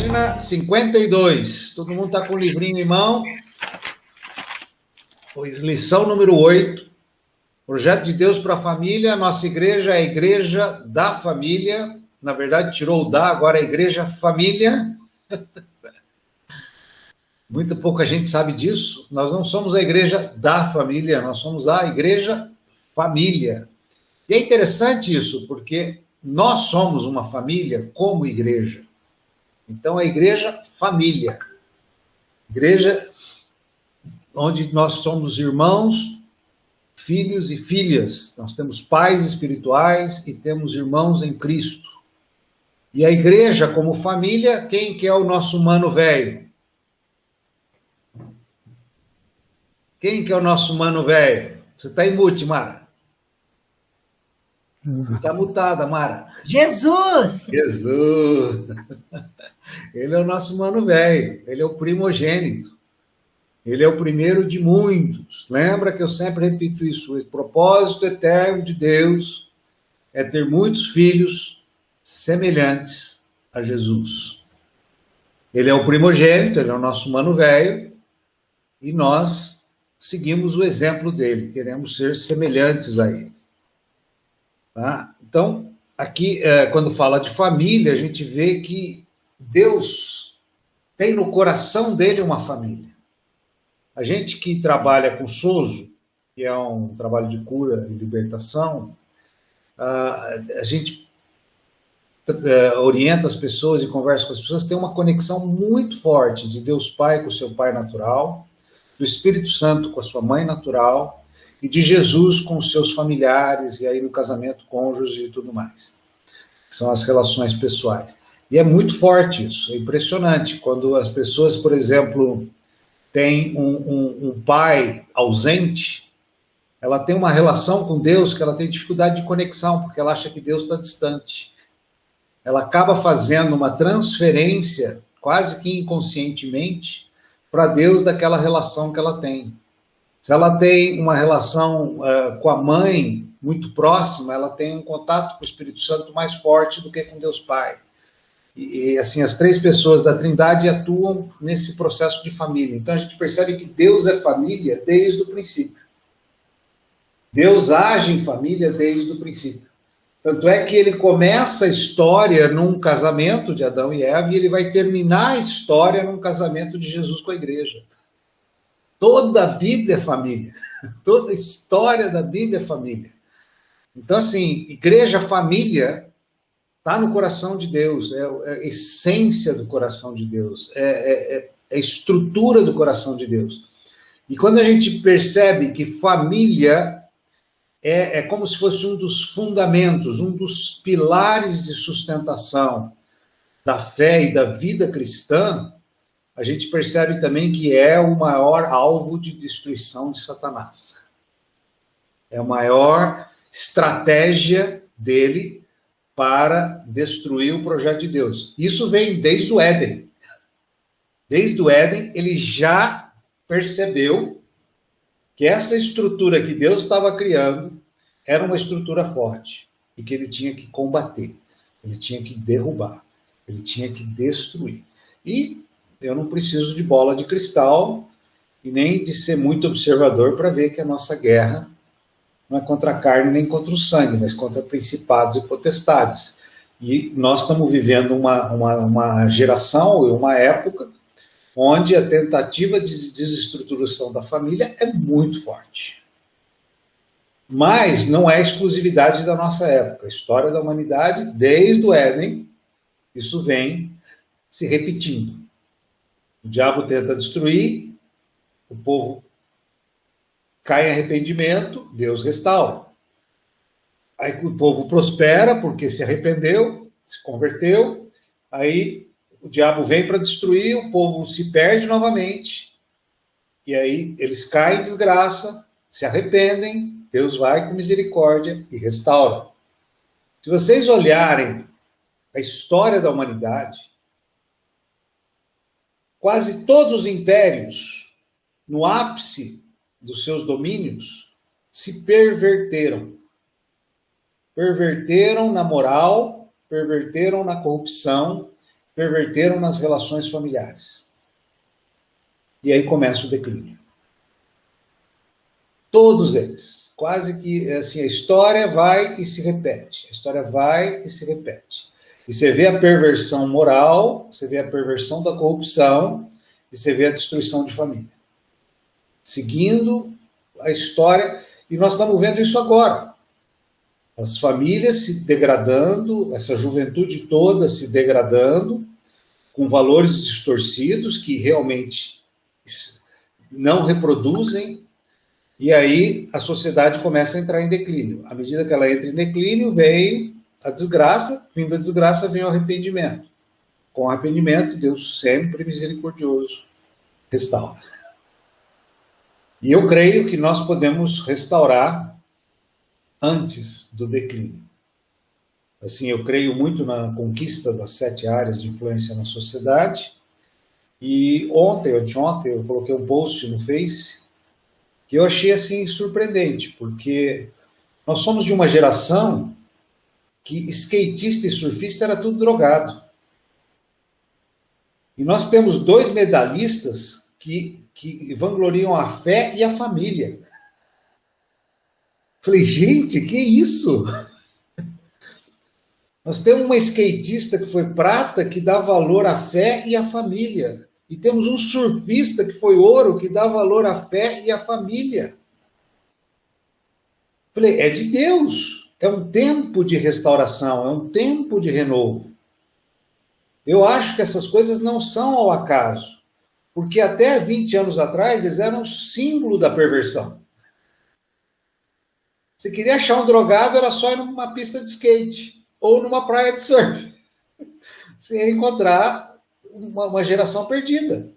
Página 52. Todo mundo está com o livrinho em mão. Lição número 8. Projeto de Deus para a família. Nossa igreja é a igreja da família. Na verdade, tirou o da, agora é a igreja família. Muito pouca gente sabe disso. Nós não somos a igreja da família, nós somos a igreja família. E é interessante isso, porque nós somos uma família como igreja. Então, a igreja família. Igreja onde nós somos irmãos, filhos e filhas. Nós temos pais espirituais e temos irmãos em Cristo. E a igreja como família, quem que é o nosso mano velho? Quem que é o nosso mano velho? Você está em mute, Mara. Está mutada, Mara. Jesus! Jesus! Ele é o nosso mano velho, ele é o primogênito. Ele é o primeiro de muitos. Lembra que eu sempre repito isso, o propósito eterno de Deus é ter muitos filhos semelhantes a Jesus. Ele é o primogênito, ele é o nosso mano velho, e nós seguimos o exemplo dele, queremos ser semelhantes a ele. Tá? Então, aqui, quando fala de família, a gente vê que Deus tem no coração dele uma família. A gente que trabalha com SOSO, que é um trabalho de cura e libertação, a gente orienta as pessoas e conversa com as pessoas, tem uma conexão muito forte de Deus Pai com o seu Pai natural, do Espírito Santo com a sua mãe natural, e de Jesus com os seus familiares, e aí no casamento, cônjuge e tudo mais. São as relações pessoais. E é muito forte isso, é impressionante. Quando as pessoas, por exemplo, têm um pai ausente, ela tem uma relação com Deus que ela tem dificuldade de conexão, porque ela acha que Deus está distante. Ela acaba fazendo uma transferência, quase que inconscientemente, para Deus daquela relação que ela tem. Se ela tem uma relação com a mãe muito próxima, ela tem um contato com o Espírito Santo mais forte do que com Deus Pai. E assim, as três pessoas da Trindade atuam nesse processo de família. Então a gente percebe que Deus é família desde o princípio. Deus age em família desde o princípio. Tanto é que ele começa a história num casamento de Adão e Eva e ele vai terminar a história num casamento de Jesus com a igreja. Toda a Bíblia é família. Toda a história da Bíblia é família. Então, assim, igreja, família, está no coração de Deus, é a essência do coração de Deus, é a estrutura do coração de Deus. E quando a gente percebe que família é como se fosse um dos fundamentos, um dos pilares de sustentação da fé e da vida cristã, a gente percebe também que é o maior alvo de destruição de Satanás. É a maior estratégia dele para destruir o projeto de Deus. Isso vem desde o Éden. Desde o Éden, ele já percebeu que essa estrutura que Deus estava criando era uma estrutura forte e que ele tinha que combater, ele tinha que derrubar, ele tinha que destruir. E eu não preciso de bola de cristal e nem de ser muito observador para ver que a nossa guerra não é contra a carne nem contra o sangue, mas contra principados e potestades. E nós estamos vivendo uma geração e uma época onde a tentativa de desestruturação da família é muito forte. Mas não é exclusividade da nossa época. A história da humanidade, desde o Éden, isso vem se repetindo. O diabo tenta destruir, o povo cai em arrependimento, Deus restaura. Aí o povo prospera porque se arrependeu, se converteu, aí o diabo vem para destruir, o povo se perde novamente, e aí eles caem em desgraça, se arrependem, Deus vai com misericórdia e restaura. Se vocês olharem a história da humanidade, quase todos os impérios, no ápice dos seus domínios, se perverteram. Perverteram na moral, perverteram na corrupção, perverteram nas relações familiares. E aí começa o declínio. Todos eles. Quase que, assim, a história vai e se repete. A história vai e se repete. E você vê a perversão moral, você vê a perversão da corrupção, e você vê a destruição de família. Seguindo a história, e nós estamos vendo isso agora. As famílias se degradando, essa juventude toda se degradando, com valores distorcidos que realmente não reproduzem, e aí a sociedade começa a entrar em declínio. À medida que ela entra em declínio, vem a desgraça, vindo a desgraça, vem o arrependimento. Com o arrependimento, Deus sempre misericordioso restaura. E eu creio que nós podemos restaurar antes do declínio. Assim, eu creio muito na conquista das 7 áreas de influência na sociedade. E ontem, anteontem, eu coloquei um post no Face que eu achei assim surpreendente, porque nós somos de uma geração que skatista e surfista era tudo drogado. E nós temos 2 medalhistas que vangloriam a fé e a família. Falei, gente, que isso? Nós temos uma skatista que foi prata, que dá valor à fé e à família. E temos um surfista que foi ouro, que dá valor à fé e à família. Falei, é de Deus. É um tempo de restauração, é um tempo de renovo. Eu acho que essas coisas não são ao acaso. Porque até 20 anos atrás, eles eram símbolo da perversão. Você queria achar um drogado, era só ir numa pista de skate ou numa praia de surf. Você ia encontrar uma geração perdida.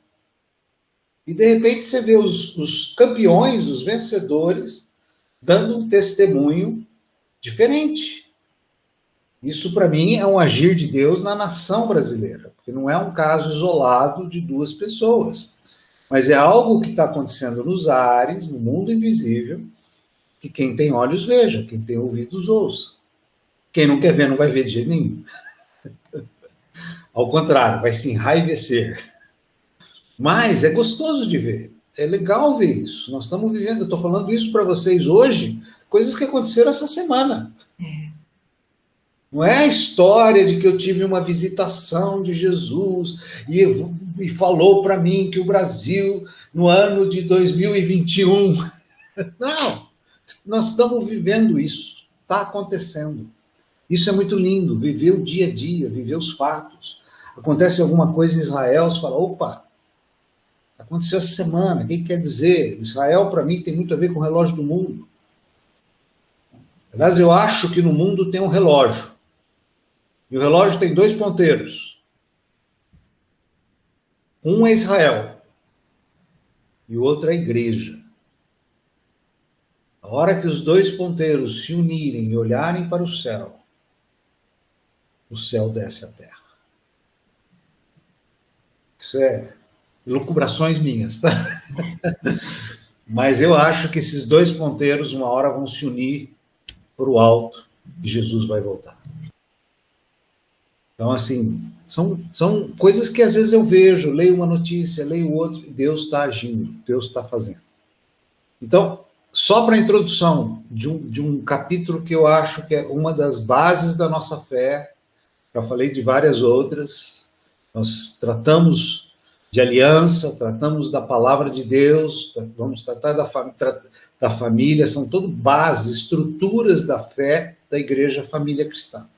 E de repente você vê os campeões, os vencedores, dando um testemunho diferente. Isso para mim é um agir de Deus na nação brasileira, porque não é um caso isolado de 2 pessoas, mas é algo que está acontecendo nos ares, no mundo invisível, que quem tem olhos veja, quem tem ouvidos ouça. Quem não quer ver não vai ver de jeito nenhum. Ao contrário, vai se enraivecer. Mas é gostoso de ver. É legal ver isso. Nós estamos vivendo, eu estou falando isso para vocês hoje, coisas que aconteceram essa semana. Não é a história de que eu tive uma visitação de Jesus e falou para mim que o Brasil, no ano de 2021... Não, nós estamos vivendo isso. Está acontecendo. Isso é muito lindo, viver o dia a dia, viver os fatos. Acontece alguma coisa em Israel, você fala, opa, aconteceu essa semana, o que quer dizer? Israel, para mim, tem muito a ver com o relógio do mundo. Aliás, eu acho que no mundo tem um relógio. E o relógio tem 2 ponteiros. Um é Israel. E o outro é a igreja. A hora que os 2 ponteiros se unirem e olharem para o céu desce à terra. Isso é elucubrações minhas, tá? Mas eu acho que esses 2 ponteiros, uma hora, vão se unir para o alto e Jesus vai voltar. Então, assim, são coisas que às vezes eu vejo, leio uma notícia, leio outra, e Deus está agindo, Deus está fazendo. Então, só para a introdução de um capítulo que eu acho que é uma das bases da nossa fé, já falei de várias outras, nós tratamos de aliança, tratamos da palavra de Deus, vamos tratar da família, são tudo bases, estruturas da fé da igreja família cristã.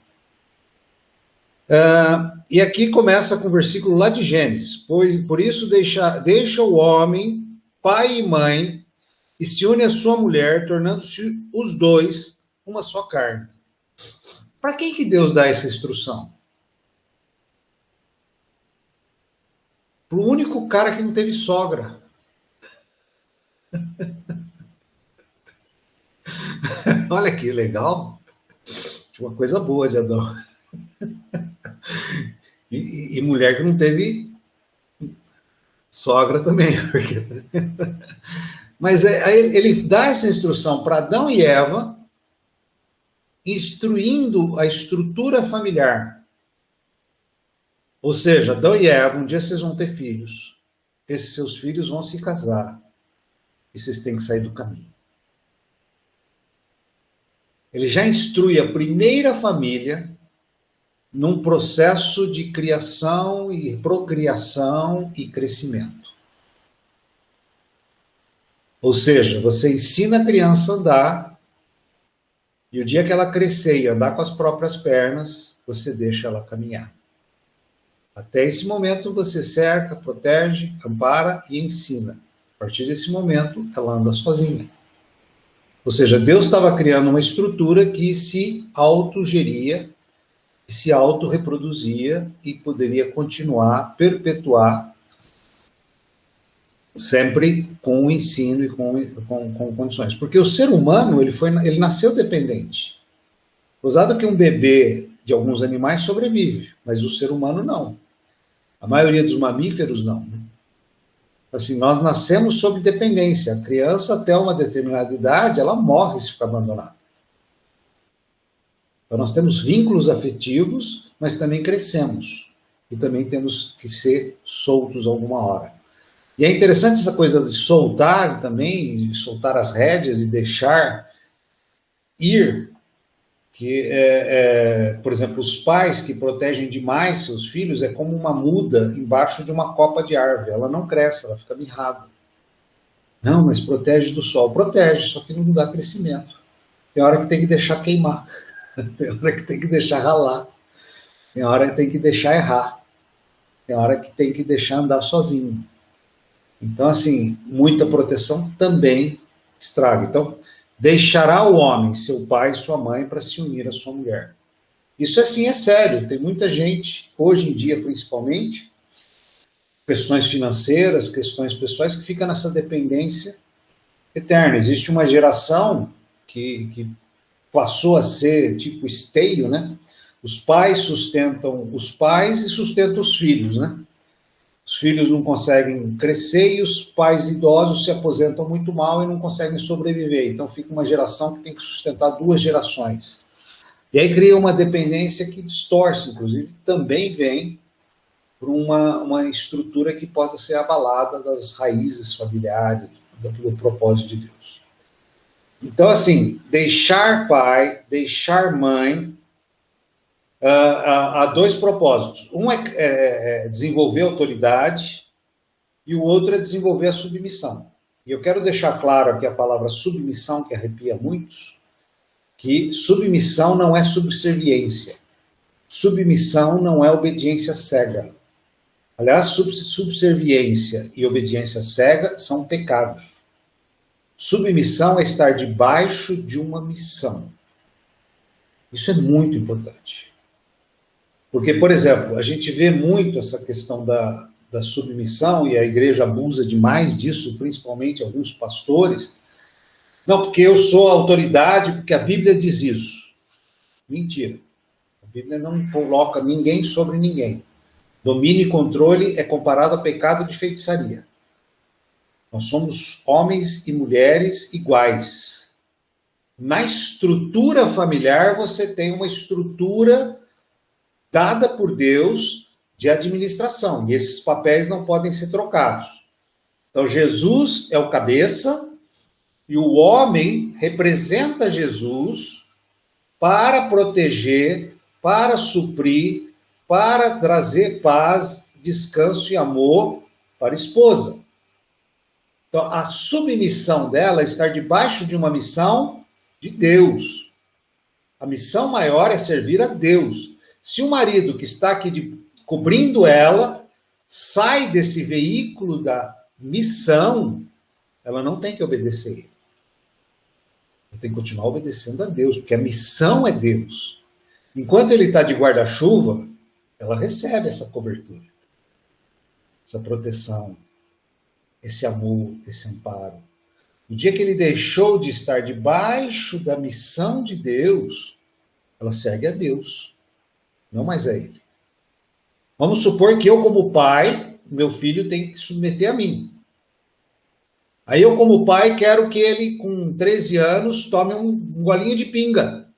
E aqui começa com o versículo lá de Gênesis, por isso deixa o homem, pai e mãe, e se une à sua mulher, tornando-se os 2 uma só carne. Para quem que Deus dá essa instrução? Para o único cara que não teve sogra. Olha que legal. Uma coisa boa de Adão. E mulher que não teve sogra também. Mas ele dá essa instrução para Adão e Eva, instruindo a estrutura familiar. Ou seja, Adão e Eva, um dia vocês vão ter filhos. Esses seus filhos vão se casar. E vocês têm que sair do caminho. Ele já instrui a primeira família num processo de criação e procriação e crescimento. Ou seja, você ensina a criança a andar, e o dia que ela crescer e andar com as próprias pernas, você deixa ela caminhar. Até esse momento você cerca, protege, ampara e ensina. A partir desse momento, ela anda sozinha. Ou seja, Deus estava criando uma estrutura que se autogeria, se autorreproduzia e poderia continuar, perpetuar, sempre com o ensino e com condições. Porque o ser humano, ele nasceu dependente. Usado que um bebê de alguns animais sobrevive, mas o ser humano não. A maioria dos mamíferos não. Assim, nós nascemos sob dependência. A criança, até uma determinada idade, ela morre se ficar abandonada. Então, nós temos vínculos afetivos, mas também crescemos. E também temos que ser soltos alguma hora. E é interessante essa coisa de soltar também, de soltar as rédeas e deixar ir. Que, por exemplo, os pais que protegem demais seus filhos é como uma muda embaixo de uma copa de árvore. Ela não cresce, ela fica mirrada. Não, mas protege do sol. Protege, só que não dá crescimento. Tem hora que tem que deixar queimar. Tem hora que tem que deixar ralar. Tem hora que tem que deixar errar. Tem hora que tem que deixar andar sozinho. Então, assim, muita proteção também estraga. Então, deixará o homem, seu pai e sua mãe, para se unir à sua mulher. Isso, assim, é sério. Tem muita gente, hoje em dia, principalmente, questões financeiras, questões pessoais, que fica nessa dependência eterna. Existe uma geração que passou a ser tipo esteio, né? Os pais sustentam os pais e sustentam os filhos, né? Os filhos não conseguem crescer e os pais idosos se aposentam muito mal e não conseguem sobreviver. Então fica uma geração que tem que sustentar duas gerações. E aí cria uma dependência que distorce, inclusive, também vem por uma estrutura que possa ser abalada das raízes familiares, do propósito de Deus. Então, assim, deixar pai, deixar mãe, há dois propósitos. Um é desenvolver a autoridade e o outro é desenvolver a submissão. E eu quero deixar claro aqui a palavra submissão, que arrepia muitos, que submissão não é subserviência. Submissão não é obediência cega. Aliás, subserviência e obediência cega são pecados. Submissão é estar debaixo de uma missão. Isso é muito importante. Porque, por exemplo, a gente vê muito essa questão da submissão, e a igreja abusa demais disso, principalmente alguns pastores. Não, porque eu sou autoridade, porque a Bíblia diz isso. Mentira. A Bíblia não coloca ninguém sobre ninguém. Domínio e controle é comparado a pecado de feitiçaria. Nós somos homens e mulheres iguais. Na estrutura familiar, você tem uma estrutura dada por Deus de administração. E esses papéis não podem ser trocados. Então, Jesus é o cabeça e o homem representa Jesus para proteger, para suprir, para trazer paz, descanso e amor para a esposa. Então, a submissão dela é estar debaixo de uma missão de Deus. A missão maior é servir a Deus. Se o marido que está aqui cobrindo ela sai desse veículo da missão, ela não tem que obedecer ele. Ela tem que continuar obedecendo a Deus, porque a missão é Deus. Enquanto ele está de guarda-chuva, ela recebe essa cobertura, essa proteção, esse amor, esse amparo. No dia que ele deixou de estar debaixo da missão de Deus, ela segue a Deus, não mais a ele. Vamos supor que eu, como pai, meu filho tem que submeter a mim. Aí eu, como pai, quero que ele, com 13 anos, tome um golinho de pinga.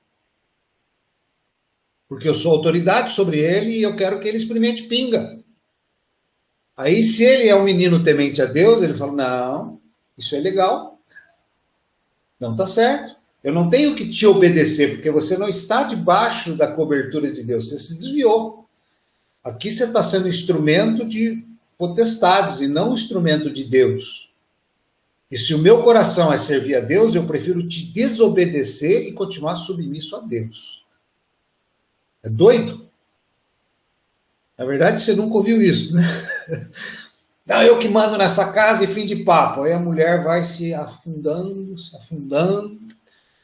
porque eu sou autoridade sobre ele e eu quero que ele experimente pinga. Aí, se ele é um menino temente a Deus, ele fala, não, isso é legal, não está certo. Eu não tenho que te obedecer, porque você não está debaixo da cobertura de Deus, você se desviou. Aqui você está sendo instrumento de potestades e não instrumento de Deus. E se o meu coração é servir a Deus, eu prefiro te desobedecer e continuar submisso a Deus. É doido? Na verdade, você nunca ouviu isso, né? Não, eu que mando nessa casa e fim de papo. Aí a mulher vai se afundando,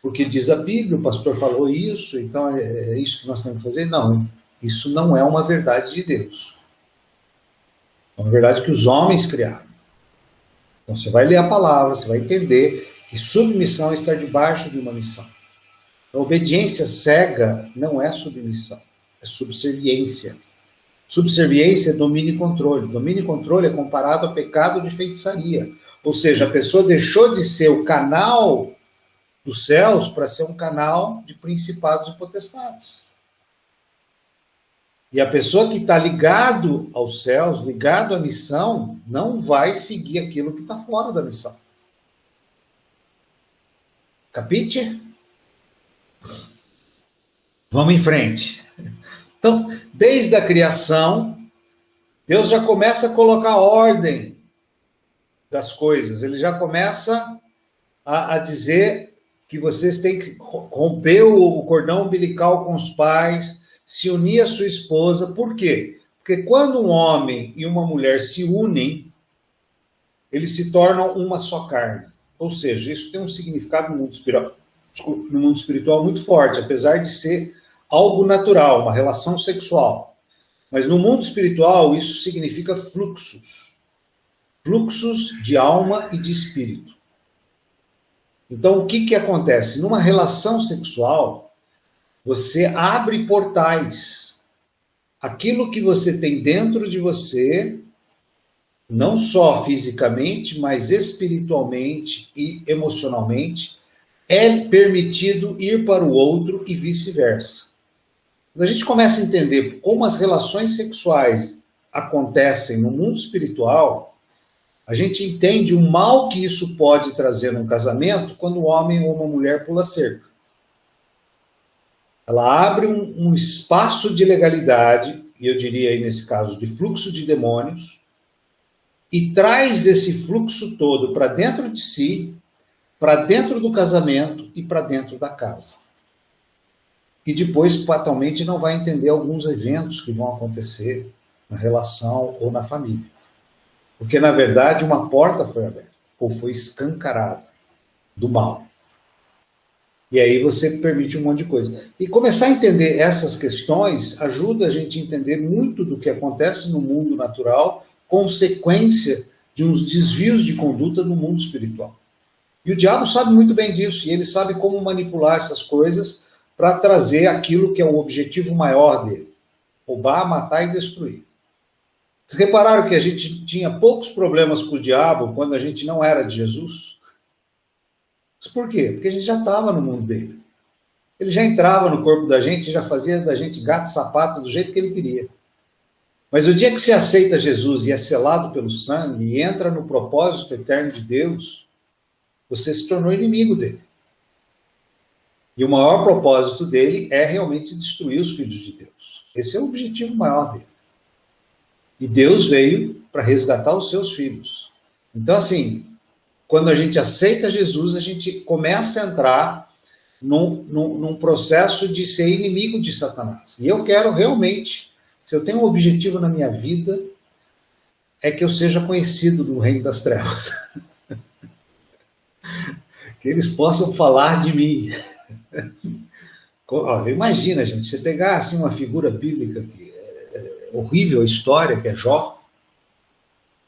porque diz a Bíblia, o pastor falou isso, então é isso que nós temos que fazer. Não, isso não é uma verdade de Deus. É uma verdade que os homens criaram. Então você vai ler a palavra, você vai entender que submissão é estar debaixo de uma missão. A obediência cega não é submissão, é subserviência. Subserviência é domínio e controle. Domínio e controle é comparado a pecado de feitiçaria. Ou seja, a pessoa deixou de ser o canal dos céus para ser um canal de principados e potestades. E a pessoa que está ligado aos céus, ligado à missão, não vai seguir aquilo que está fora da missão. Capite? Vamos em frente. Então, desde a criação, Deus já começa a colocar ordem das coisas. Ele já começa a dizer que vocês têm que romper o cordão umbilical com os pais, se unir à sua esposa. Por quê? Porque quando um homem e uma mulher se unem, eles se tornam uma só carne. Ou seja, isso tem um significado no mundo espiritual muito forte, apesar de ser algo natural, uma relação sexual. Mas no mundo espiritual, isso significa fluxos. Fluxos de alma e de espírito. Então, o que acontece? Numa relação sexual, você abre portais. Aquilo que você tem dentro de você, não só fisicamente, mas espiritualmente e emocionalmente, é permitido ir para o outro e vice-versa. Quando a gente começa a entender como as relações sexuais acontecem no mundo espiritual, a gente entende o mal que isso pode trazer num casamento quando um homem ou uma mulher pula cerca. Ela abre um espaço de legalidade, e eu diria aí nesse caso de fluxo de demônios, e traz esse fluxo todo para dentro de si, para dentro do casamento e para dentro da casa. E depois, fatalmente, não vai entender alguns eventos que vão acontecer na relação ou na família. Porque, na verdade, uma porta foi aberta, ou foi escancarada do mal. E aí você permite um monte de coisa. E começar a entender essas questões ajuda a gente a entender muito do que acontece no mundo natural, consequência de uns desvios de conduta no mundo espiritual. E o diabo sabe muito bem disso, e ele sabe como manipular essas coisas para trazer aquilo que é o objetivo maior dele: roubar, matar e destruir. Vocês repararam que a gente tinha poucos problemas com o diabo quando a gente não era de Jesus? Por quê? Porque a gente já estava no mundo dele. Ele já entrava no corpo da gente e já fazia da gente gato e sapato do jeito que ele queria. Mas o dia que você aceita Jesus e é selado pelo sangue e entra no propósito eterno de Deus, você se tornou inimigo dele. E o maior propósito dele é realmente destruir os filhos de Deus. Esse é o objetivo maior dele. E Deus veio para resgatar os seus filhos. Então, assim, quando a gente aceita Jesus, a gente começa a entrar num processo de ser inimigo de Satanás. E eu quero realmente, se eu tenho um objetivo na minha vida, é que eu seja conhecido no reino das trevas. Que eles possam falar de mim. Imagina, gente, você pegar assim, uma figura bíblica que é horrível a história, que é Jó,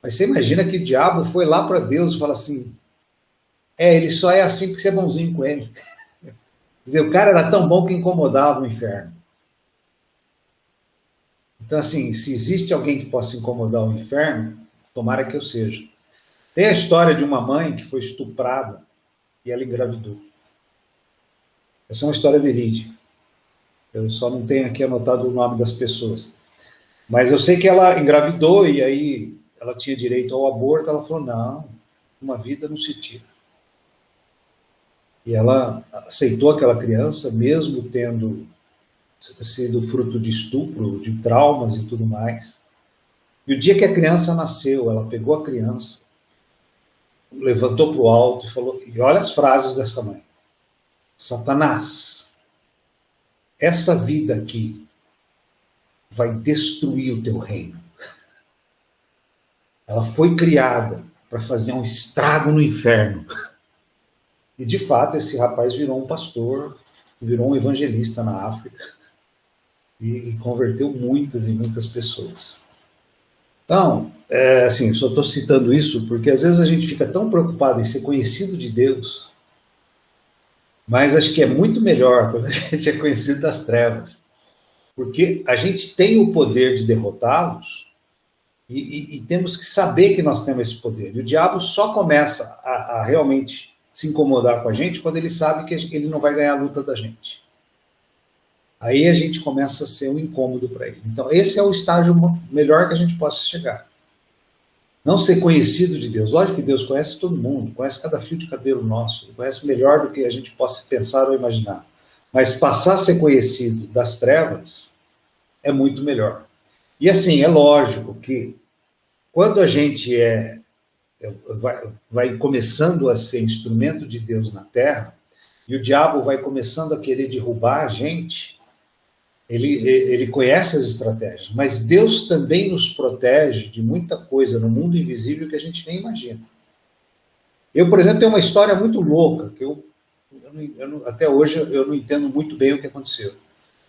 mas você imagina que o diabo foi lá para Deus e fala assim: ele só é assim porque você é bonzinho com ele. Quer dizer, o cara era tão bom que incomodava o inferno. Então, assim, se existe alguém que possa incomodar o inferno, tomara que eu seja. Tem a história de uma mãe que foi estuprada e ela engravidou. Essa é uma história verídica. Eu só não tenho aqui anotado o nome das pessoas. Mas eu sei que ela engravidou e aí ela tinha direito ao aborto. Ela falou, não, uma vida não se tira. E ela aceitou aquela criança, mesmo tendo sido fruto de estupro, de traumas e tudo mais. E o dia que a criança nasceu, ela pegou a criança, levantou para o alto e falou, e olha as frases dessa mãe: Satanás, essa vida aqui vai destruir o teu reino. Ela foi criada para fazer um estrago no inferno. E de fato esse rapaz virou um pastor, virou um evangelista na África e converteu muitas e muitas pessoas. Então, assim, só estou citando isso porque às vezes a gente fica tão preocupado em ser conhecido de Deus, mas acho que é muito melhor quando a gente é conhecido das trevas, porque a gente tem o poder de derrotá-los e temos que saber que nós temos esse poder. E o diabo só começa a realmente se incomodar com a gente quando ele sabe que ele não vai ganhar a luta da gente. Aí a gente começa a ser um incômodo para ele. Então esse é o estágio melhor que a gente possa chegar. Não ser conhecido de Deus. Lógico que Deus conhece todo mundo, conhece cada fio de cabelo nosso, conhece melhor do que a gente possa pensar ou imaginar. Mas passar a ser conhecido das trevas é muito melhor. E assim, é lógico que quando a gente vai começando a ser instrumento de Deus na Terra, e o diabo vai começando a querer derrubar a gente, ele conhece as estratégias, mas Deus também nos protege de muita coisa no mundo invisível que a gente nem imagina. Eu, por exemplo, tenho uma história muito louca, que até hoje eu não entendo muito bem o que aconteceu.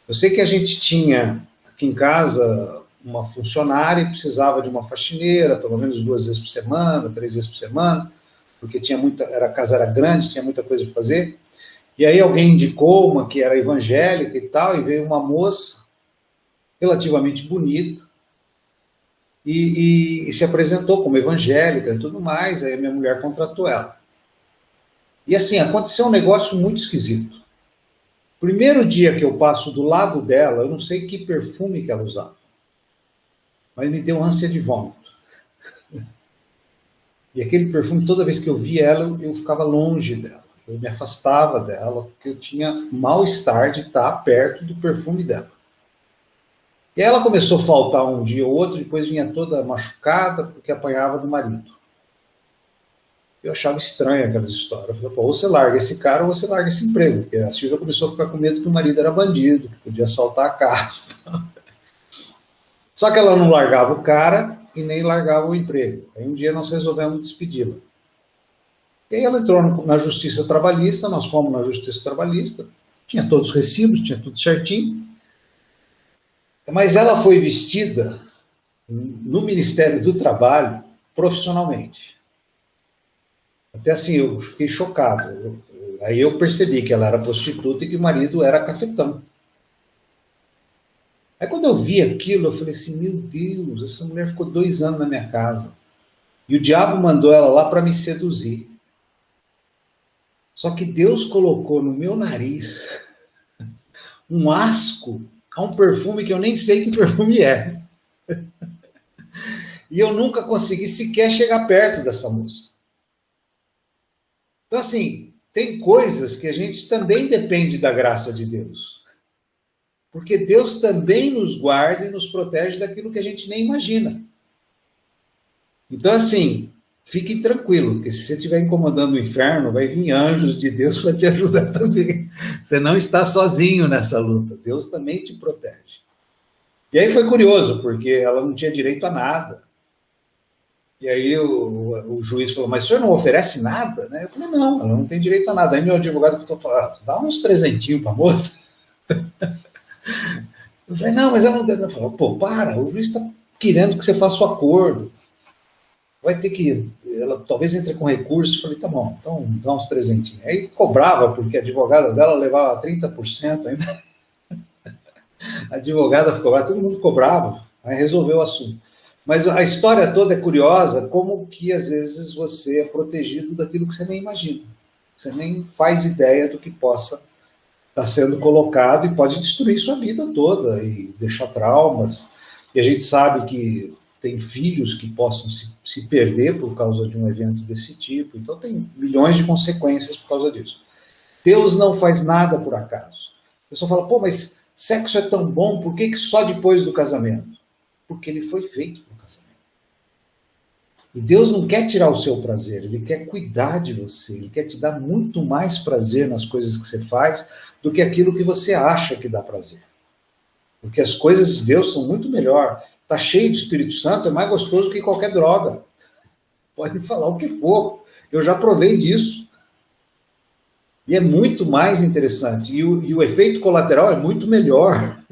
Eu sei que a gente tinha aqui em casa uma funcionária e precisava de uma faxineira, pelo menos 2 vezes por semana, 3 vezes por semana, porque a casa era grande, tinha muita coisa para fazer. E aí alguém indicou uma que era evangélica e tal, e veio uma moça relativamente bonita e se apresentou como evangélica e tudo mais, aí a minha mulher contratou ela. E assim, aconteceu um negócio muito esquisito. Primeiro dia que eu passo do lado dela, eu não sei que perfume que ela usava, mas me deu ânsia de vômito. E aquele perfume, toda vez que eu via ela, eu ficava longe dela. Eu me afastava dela, porque eu tinha mal-estar de estar perto do perfume dela. E ela começou a faltar um dia ou outro, depois vinha toda machucada, porque apanhava do marido. Eu achava estranha aquelas histórias. Eu falei, pô, ou você larga esse cara ou você larga esse emprego, porque a Silvia começou a ficar com medo que o marido era bandido, que podia assaltar a casa. Só que ela não largava o cara e nem largava o emprego. Aí um dia nós resolvemos despedi-la. E aí ela entrou na Justiça Trabalhista, nós fomos na Justiça Trabalhista, tinha todos os recibos, tinha tudo certinho, mas ela foi vestida no Ministério do Trabalho profissionalmente. Até assim, eu fiquei chocado. Aí eu percebi que ela era prostituta e que o marido era cafetão. Aí quando eu vi aquilo, eu falei assim, meu Deus, essa mulher ficou 2 anos na minha casa. E o diabo mandou ela lá para me seduzir. Só que Deus colocou no meu nariz um asco a um perfume que eu nem sei que perfume é. E eu nunca consegui sequer chegar perto dessa moça. Então, assim, tem coisas que a gente também depende da graça de Deus. Porque Deus também nos guarda e nos protege daquilo que a gente nem imagina. Então, assim, fique tranquilo, que se você estiver incomodando o inferno, vai vir anjos de Deus para te ajudar também. Você não está sozinho nessa luta. Deus também te protege. E aí foi curioso, porque ela não tinha direito a nada. E aí o juiz falou, mas o senhor não oferece nada? Né? Eu falei, não, ela não tem direito a nada. Aí meu advogado estou falando, dá uns 300 para a moça. Eu falei, não, mas ela não deve. Ela falou, pô, para, o juiz está querendo que você faça o acordo. Vai ter que, ela talvez entre com recurso. Eu falei, tá bom, então dá uns 300. Aí cobrava, porque a advogada dela levava 30% ainda. A advogada ficou cobrava, todo mundo cobrava, aí resolveu o assunto. Mas a história toda é curiosa, como que às vezes você é protegido daquilo que você nem imagina. Você nem faz ideia do que possa está sendo colocado e pode destruir sua vida toda e deixar traumas. E a gente sabe que tem filhos que possam se perder por causa de um evento desse tipo. Então tem milhões de consequências por causa disso. Deus não faz nada por acaso. A pessoa fala, pô, mas sexo é tão bom, por que só depois do casamento? Porque ele foi feito para o casamento. E Deus não quer tirar o seu prazer, ele quer cuidar de você, ele quer te dar muito mais prazer nas coisas que você faz do que aquilo que você acha que dá prazer. Porque as coisas de Deus são muito melhor. Está cheio do Espírito Santo, é mais gostoso que qualquer droga. Pode falar o que for, eu já provei disso. E é muito mais interessante. E o efeito colateral é muito melhor.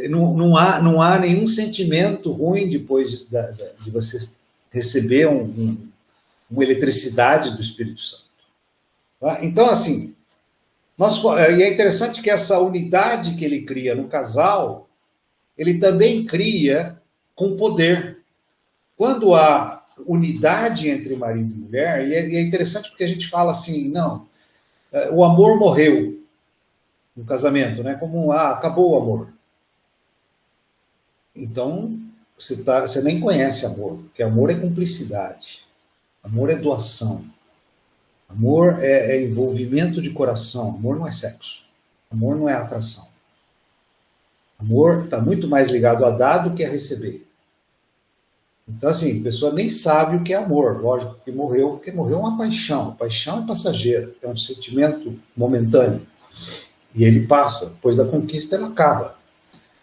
Não há nenhum sentimento ruim depois de você receber uma eletricidade do Espírito Santo. Tá? Então, assim, e é interessante que essa unidade que ele cria no casal, ele também cria com poder. Quando há unidade entre marido e mulher, e é interessante porque a gente fala assim, não, o amor morreu no casamento, né? Como, acabou o amor. Então, você nem conhece amor, porque amor é cumplicidade, amor é doação, amor é envolvimento de coração, amor não é sexo, amor não é atração. Amor está muito mais ligado a dar do que a receber. Então, assim, a pessoa nem sabe o que é amor. Lógico que morreu, porque morreu uma paixão. A paixão é passageira, é um sentimento momentâneo. E ele passa. Depois da conquista, ele acaba.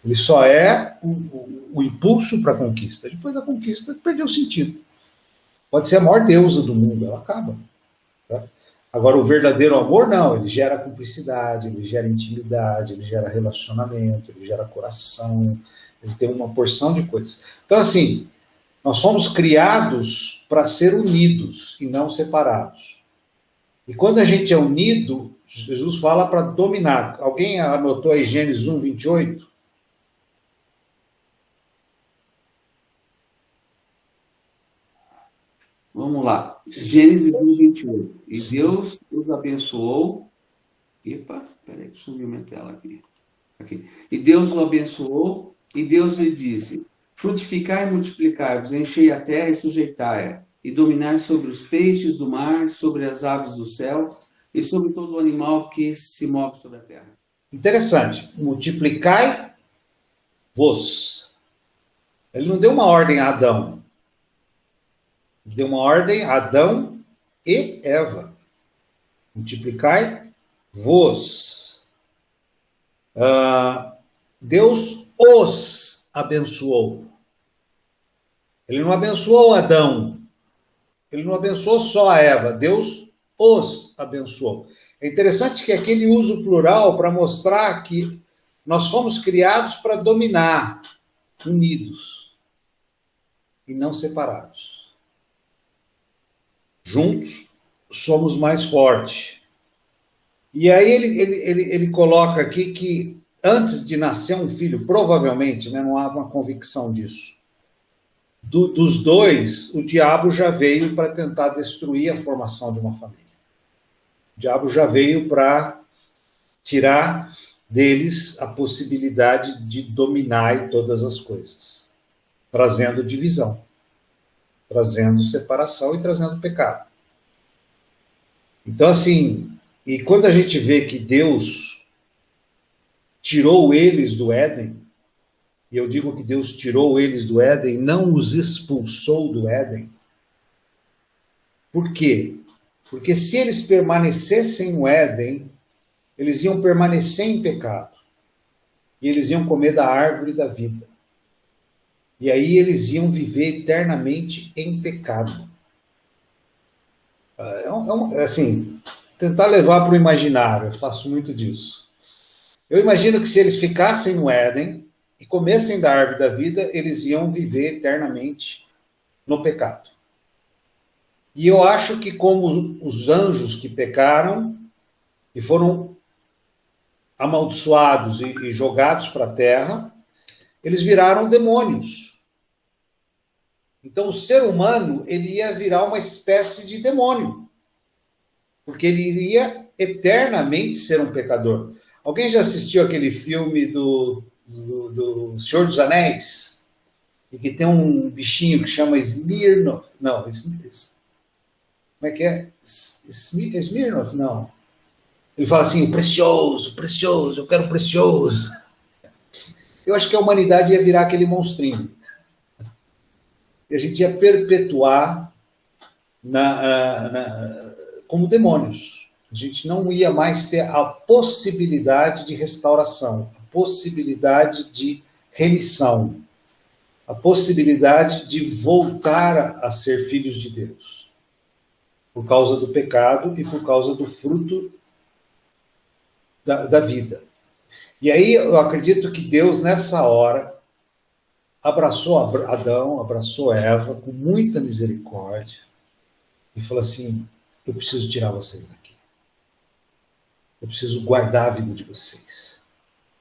Ele só é o impulso para a conquista. Depois da conquista, perdeu o sentido. Pode ser a maior deusa do mundo, ela acaba. Tá? Agora, o verdadeiro amor, não. Ele gera cumplicidade, ele gera intimidade, ele gera relacionamento, ele gera coração, ele tem uma porção de coisas. Então, assim, nós somos criados para ser unidos e não separados. E quando a gente é unido, Jesus fala para dominar. Alguém anotou aí Gênesis 1, 28? Vamos lá. Gênesis 1, 28. E Deus os abençoou. Epa, peraí, sumiu minha tela aqui. E Deus o abençoou, e Deus lhe disse: frutificai e multiplicai-vos, enchei a terra e sujeitai-a, e dominai sobre os peixes do mar, sobre as aves do céu, e sobre todo o animal que se move sobre a terra. Interessante. Multiplicai-vos. Ele não deu uma ordem a Adão. Ele deu uma ordem a Adão e Eva. Multiplicai-vos. Deus os abençoou. Ele não abençoou Adão. Ele não abençoou só a Eva. Deus os abençoou. É interessante que aqui ele usa o plural para mostrar que nós fomos criados para dominar, unidos e não separados. Juntos somos mais fortes. E aí ele coloca aqui que antes de nascer um filho, provavelmente, né, não há uma convicção disso, dos dois, o diabo já veio para tentar destruir a formação de uma família. O diabo já veio para tirar deles a possibilidade de dominar todas as coisas, trazendo divisão, trazendo separação e trazendo pecado. Então, assim, e quando a gente vê que Deus tirou eles do Éden, e eu digo que Deus tirou eles do Éden, não os expulsou do Éden. Por quê? Porque se eles permanecessem no Éden, eles iam permanecer em pecado. E eles iam comer da árvore da vida. E aí eles iam viver eternamente em pecado. Assim, tentar levar para o imaginário, eu faço muito disso. Eu imagino que se eles ficassem no Éden e comessem da árvore da vida, eles iam viver eternamente no pecado. E eu acho que como os anjos que pecaram e foram amaldiçoados e jogados para a terra, eles viraram demônios. Então o ser humano, ele ia virar uma espécie de demônio. Porque ele ia eternamente ser um pecador. Alguém já assistiu aquele filme do Senhor dos Anéis? E que tem um bichinho que chama Smirnoff. Não, como é que é? Smirnoff? Não. Ele fala assim, precioso, precioso, eu quero precioso. Eu acho que a humanidade ia virar aquele monstrinho. E a gente ia perpetuar como demônios. A gente não ia mais ter a possibilidade de restauração, a possibilidade de remissão, a possibilidade de voltar a ser filhos de Deus, por causa do pecado e por causa do fruto da vida. E aí eu acredito que Deus, nessa hora, abraçou Adão, abraçou Eva com muita misericórdia e falou assim, eu preciso tirar vocês daqui. Eu preciso guardar a vida de vocês.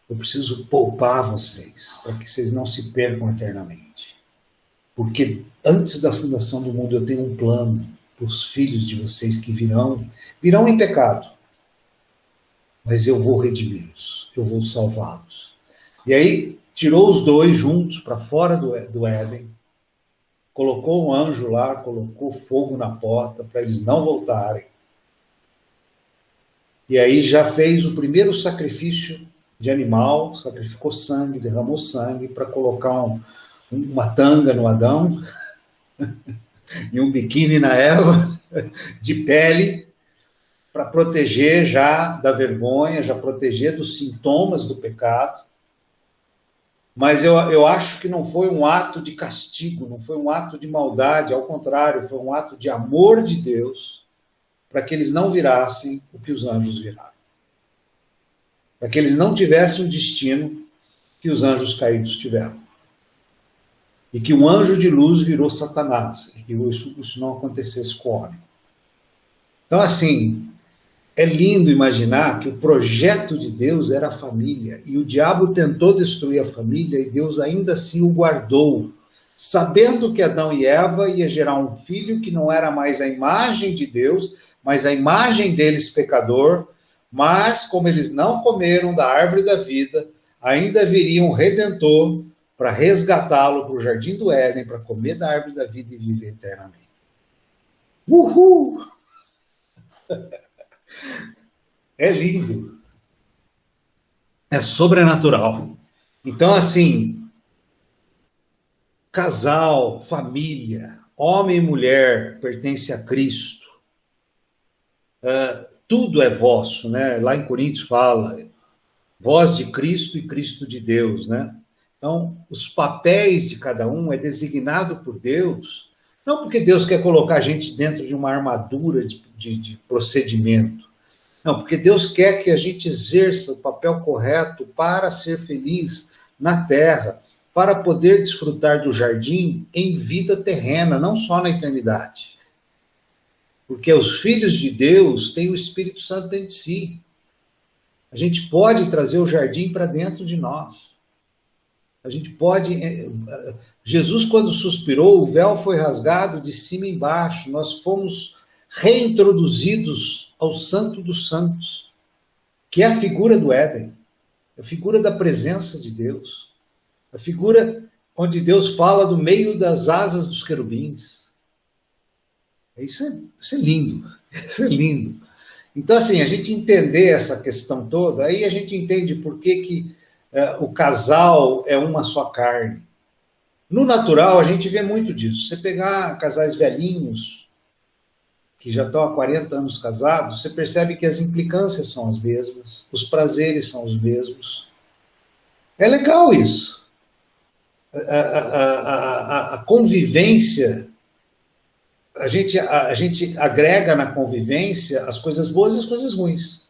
Eu preciso poupar vocês para que vocês não se percam eternamente. Porque antes da fundação do mundo eu tenho um plano para os filhos de vocês que virão em pecado. Mas eu vou redimi-los, eu vou salvá-los. E aí tirou os dois juntos para fora do Éden, colocou um anjo lá, colocou fogo na porta para eles não voltarem. E aí já fez o primeiro sacrifício de animal, sacrificou sangue, derramou sangue para colocar uma tanga no Adão e um biquíni na Eva, de pele, para proteger já da vergonha, já proteger dos sintomas do pecado. Mas eu acho que não foi um ato de castigo, não foi um ato de maldade, ao contrário, foi um ato de amor de Deus, para que eles não virassem o que os anjos viraram. Para que eles não tivessem o destino que os anjos caídos tiveram. E que um anjo de luz virou Satanás, e que isso não acontecesse com o homem. Então, assim, é lindo imaginar que o projeto de Deus era a família, e o diabo tentou destruir a família, e Deus ainda assim o guardou, sabendo que Adão e Eva ia gerar um filho que não era mais a imagem de Deus, mas a imagem deles pecador, mas como eles não comeram da árvore da vida, ainda viria um Redentor para resgatá-lo para o jardim do Éden, para comer da árvore da vida e viver eternamente. Uhul! É lindo. É sobrenatural. Então, assim, casal, família, homem e mulher pertence a Cristo. Tudo é vosso, né? Lá em Coríntios fala, voz de Cristo e Cristo de Deus, né? Então, os papéis de cada um é designado por Deus, não porque Deus quer colocar a gente dentro de uma armadura de procedimento, não, porque Deus quer que a gente exerça o papel correto para ser feliz na terra, para poder desfrutar do jardim em vida terrena, não só na eternidade. Porque os filhos de Deus têm o Espírito Santo dentro de si. A gente pode trazer o jardim para dentro de nós. A gente pode... Jesus, quando suspirou, o véu foi rasgado de cima e embaixo. Nós fomos reintroduzidos ao Santo dos Santos, que é a figura do Éden, a figura da presença de Deus, a figura onde Deus fala do meio das asas dos querubins. Isso é lindo, isso é lindo. Então, assim, a gente entender essa questão toda, aí a gente entende por que o casal é uma só carne. No natural, a gente vê muito disso. Você pegar casais velhinhos, que já estão há 40 anos casados, você percebe que as implicâncias são as mesmas, os prazeres são os mesmos. É legal isso. A convivência, a gente agrega na convivência as coisas boas e as coisas ruins.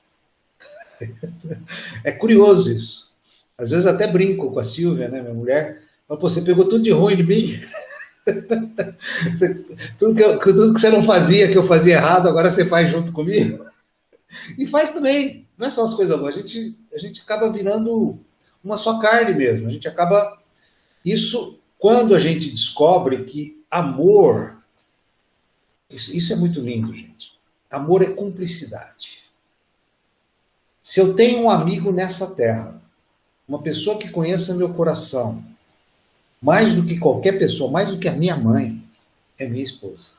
É curioso isso. Às vezes até brinco com a Silvia, né, minha mulher, fala, pô, você pegou tudo de ruim de mim. Tudo que você não fazia, que eu fazia errado, agora você faz junto comigo. E faz também, não é só as coisas boas, a gente acaba virando uma só carne mesmo. A gente acaba... Isso, quando a gente descobre que amor... Isso é muito lindo, gente. Amor é cumplicidade. Se eu tenho um amigo nessa terra, uma pessoa que conheça meu coração, mais do que qualquer pessoa, mais do que a minha mãe, é minha esposa.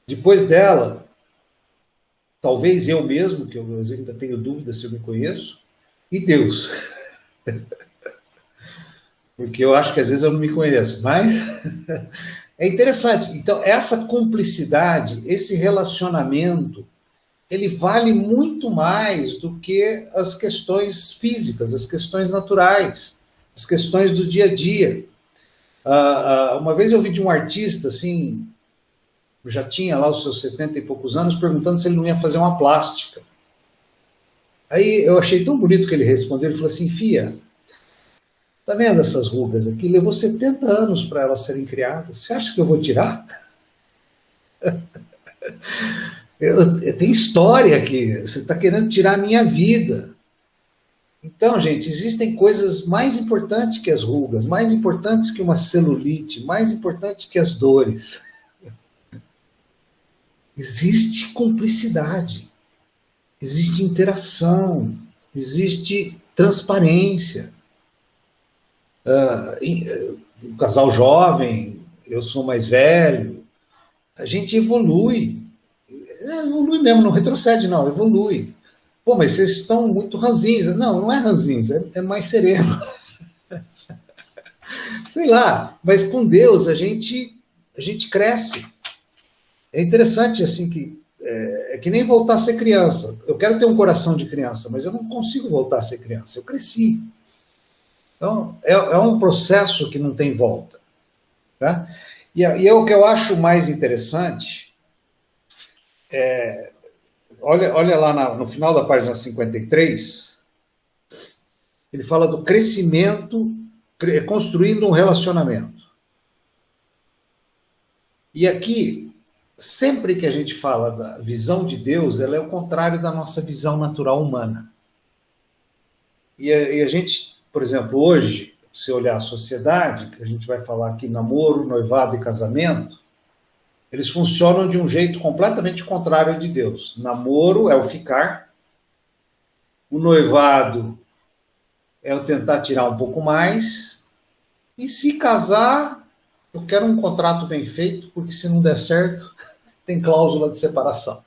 Depois dela, talvez eu mesmo, que eu ainda tenho dúvida se eu me conheço, e Deus. Porque eu acho que às vezes eu não me conheço, mas é interessante. Então, essa cumplicidade, esse relacionamento, ele vale muito mais do que as questões físicas, as questões naturais, as questões do dia a dia. Uma vez eu ouvi de um artista, assim, já tinha lá os seus 70 e poucos anos, perguntando se ele não ia fazer uma plástica. Aí eu achei tão bonito que ele respondeu, ele falou assim, Fia, tá vendo essas rugas aqui? Levou 70 anos para elas serem criadas. Você acha que eu vou tirar? Tem história aqui. Você está querendo tirar a minha vida. Então, gente, existem coisas mais importantes que as rugas, mais importantes que uma celulite, mais importantes que as dores. Existe cumplicidade, existe interação, existe transparência. O casal jovem, eu sou mais velho, a gente evolui. Evolui mesmo, não retrocede, não, evolui. Pô, mas vocês estão muito ranzinhos. Não, não é ranzinhos, é mais sereno. Sei lá, mas com Deus a gente cresce. É interessante, assim, que é que nem voltar a ser criança. Eu quero ter um coração de criança, mas eu não consigo voltar a ser criança. Eu cresci. Então, é um processo que não tem volta. Tá? E o que eu acho mais interessante olha lá no final da página 53, ele fala do crescimento, construindo um relacionamento. E aqui, sempre que a gente fala da visão de Deus, ela é o contrário da nossa visão natural humana. E a gente, por exemplo, hoje, se olhar a sociedade, que a gente vai falar aqui namoro, noivado e casamento, eles funcionam de um jeito completamente contrário de Deus. Namoro é o ficar, o noivado é o tentar tirar um pouco mais, e se casar, eu quero um contrato bem feito, porque se não der certo, tem cláusula de separação.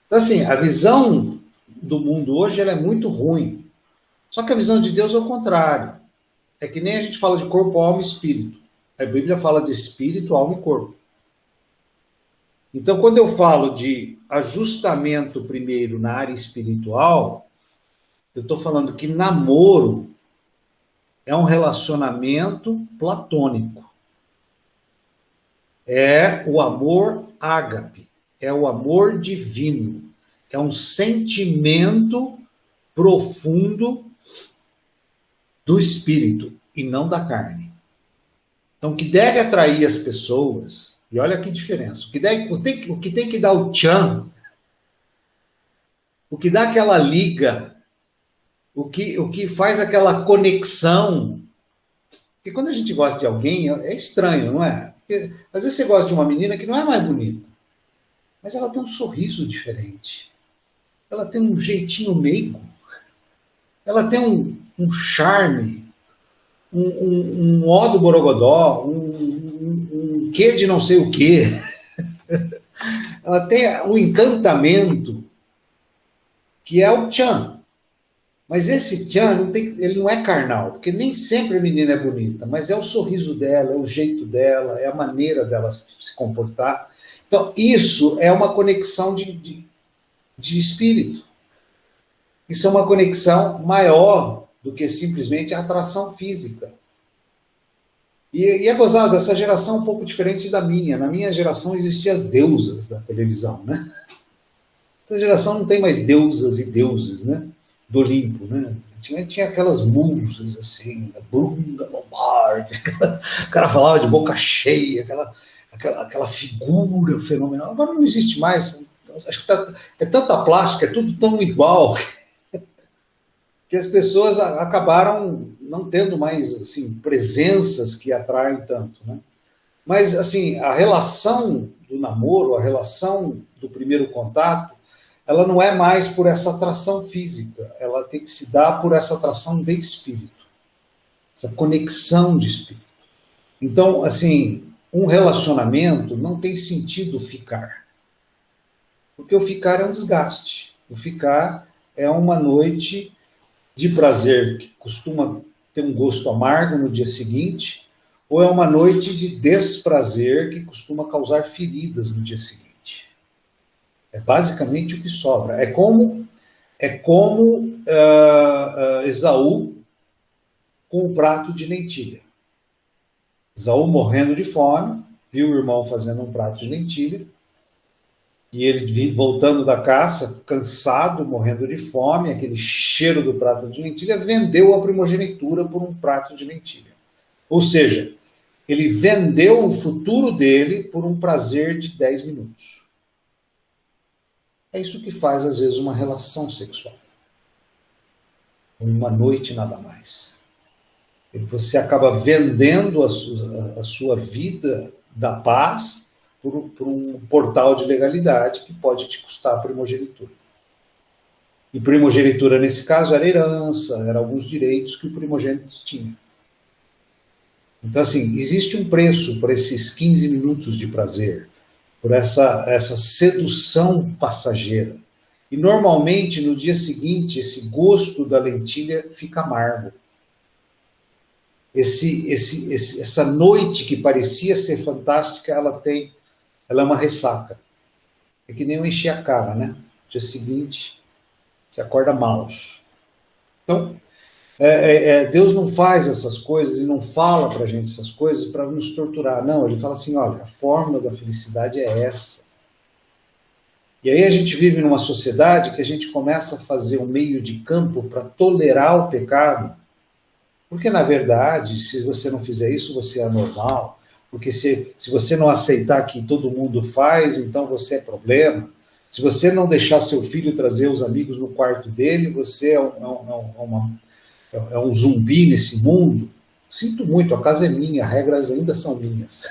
Então, assim, a visão do mundo hoje ela é muito ruim. Só que a visão de Deus é o contrário. É que nem a gente fala de corpo, alma e espírito. A Bíblia fala de espírito, alma e corpo. Então, quando eu falo de ajustamento primeiro na área espiritual, eu estou falando que namoro é um relacionamento platônico. É o amor ágape, é o amor divino, é um sentimento profundo do espírito e não da carne. Então, o que deve atrair as pessoas, e olha que diferença, o que tem que dar o tchan, o que dá aquela liga, o que faz aquela conexão, porque quando a gente gosta de alguém, é estranho, não é? Porque, às vezes você gosta de uma menina que não é mais bonita, mas ela tem um sorriso diferente, ela tem um jeitinho meigo, ela tem um charme, um ó do borogodó, um quê de não sei o quê. Ela tem um encantamento que é o tchan. Mas esse tchan, ele não é carnal, porque nem sempre a menina é bonita, mas é o sorriso dela, é o jeito dela, é a maneira dela se comportar. Então, isso é uma conexão de espírito. Isso é uma conexão maior do que simplesmente a atração física. E é gozado, essa geração é um pouco diferente da minha. Na minha geração existiam as deusas da televisão, né? Essa geração não tem mais deusas e deuses, né? Do Olimpo, né? Tinha aquelas musas, assim, a Bruna Lombardi, o cara falava de boca cheia, aquela figura fenomenal. Agora não existe mais. Acho que é tanta plástica, é tudo tão igual, que as pessoas acabaram não tendo mais assim, presenças que atraem tanto, né? Mas, assim, a relação do namoro, a relação do primeiro contato, ela não é mais por essa atração física, ela tem que se dar por essa atração de espírito, essa conexão de espírito. Então, assim, um relacionamento não tem sentido ficar, porque o ficar é um desgaste, o ficar é uma noite de prazer que costuma ter um gosto amargo no dia seguinte, ou é uma noite de desprazer que costuma causar feridas no dia seguinte. É basicamente o que sobra. É como Esaú com um prato de lentilha. Esaú morrendo de fome, viu o irmão fazendo um prato de lentilha, e ele voltando da caça, cansado, morrendo de fome, aquele cheiro do prato de lentilha, vendeu a primogenitura por um prato de lentilha. Ou seja, ele vendeu o futuro dele por um prazer de 10 minutos. É isso que faz, às vezes, uma relação sexual. Uma noite nada mais. E você acaba vendendo a sua vida da paz por um portal de legalidade que pode te custar a primogenitura. E primogenitura, nesse caso, era herança, eram alguns direitos que o primogênito tinha. Então, assim, existe um preço por esses 15 minutos de prazer, por essa sedução passageira. E, normalmente, no dia seguinte, esse gosto da lentilha fica amargo. Essa noite que parecia ser fantástica, ela é uma ressaca. É que nem eu encher a cara, né? No dia seguinte, você acorda maus. Então, Deus não faz essas coisas e não fala para a gente essas coisas para nos torturar. Não, ele fala assim, olha, a fórmula da felicidade é essa. E aí a gente vive numa sociedade que a gente começa a fazer um meio de campo para tolerar o pecado, porque, na verdade, se você não fizer isso, você é anormal. Porque se você não aceitar que todo mundo faz, então você é problema. Se você não deixar seu filho trazer os amigos no quarto dele, você é um zumbi nesse mundo. Sinto muito, a casa é minha, as regras ainda são minhas.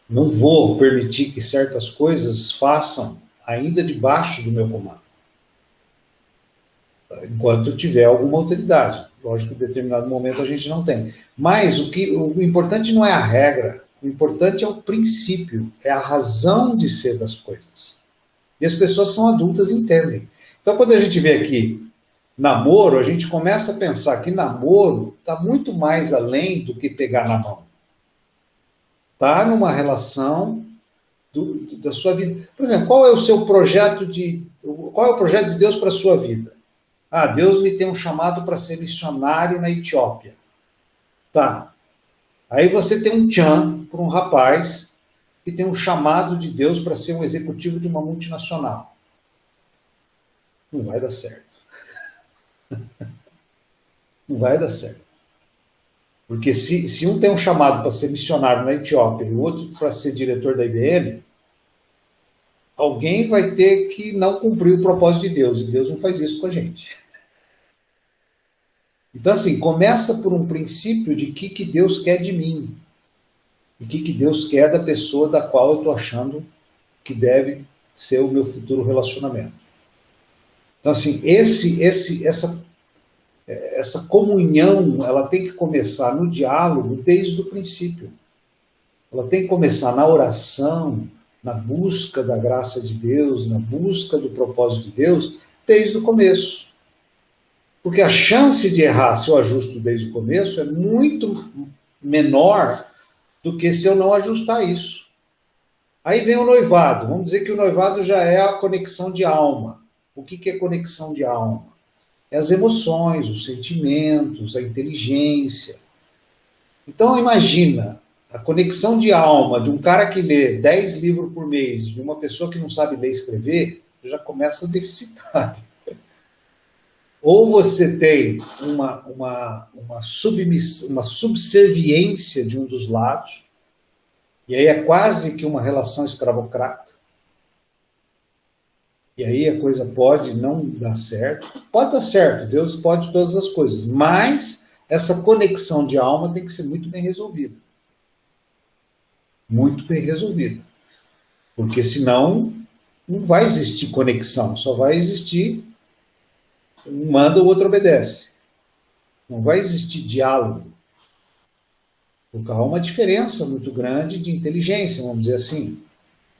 Não vou permitir que certas coisas façam ainda debaixo do meu comando. Enquanto eu tiver alguma autoridade. Lógico que em determinado momento a gente não tem. Mas o importante não é a regra, o importante é o princípio, é a razão de ser das coisas. E as pessoas são adultas e entendem. Então, quando a gente vê aqui namoro, a gente começa a pensar que namoro está muito mais além do que pegar na mão. Está numa relação da sua vida. Por exemplo, qual é o projeto de Deus para a sua vida? Ah, Deus me tem um chamado para ser missionário na Etiópia. Tá. Aí você tem um tchan para um rapaz que tem um chamado de Deus para ser um executivo de uma multinacional. Não vai dar certo. Não vai dar certo. Porque se um tem um chamado para ser missionário na Etiópia e o outro para ser diretor da IBM, alguém vai ter que não cumprir o propósito de Deus. E Deus não faz isso com a gente. Então, assim, começa por um princípio de que Deus quer de mim. E que Deus quer da pessoa da qual eu estou achando que deve ser o meu futuro relacionamento. Então, assim, essa comunhão, ela tem que começar no diálogo desde o princípio. Ela tem que começar na oração, na busca da graça de Deus, na busca do propósito de Deus, desde o começo. Porque a chance de errar se eu ajusto desde o começo é muito menor do que se eu não ajustar isso. Aí vem o noivado. Vamos dizer que o noivado já é a conexão de alma. O que é conexão de alma? É as emoções, os sentimentos, a inteligência. Então, imagina a conexão de alma de um cara que lê 10 livros por mês, de uma pessoa que não sabe ler e escrever, já começa deficitário. Ou você tem uma subserviência de um dos lados, e aí é quase que uma relação escravocrata, e aí a coisa pode não dar certo. Pode dar certo, Deus pode todas as coisas, mas essa conexão de alma tem que ser muito bem resolvida. Muito bem resolvida. Porque senão não vai existir conexão, só vai existir um manda, o outro obedece. Não vai existir diálogo. Porque há uma diferença muito grande de inteligência, vamos dizer assim.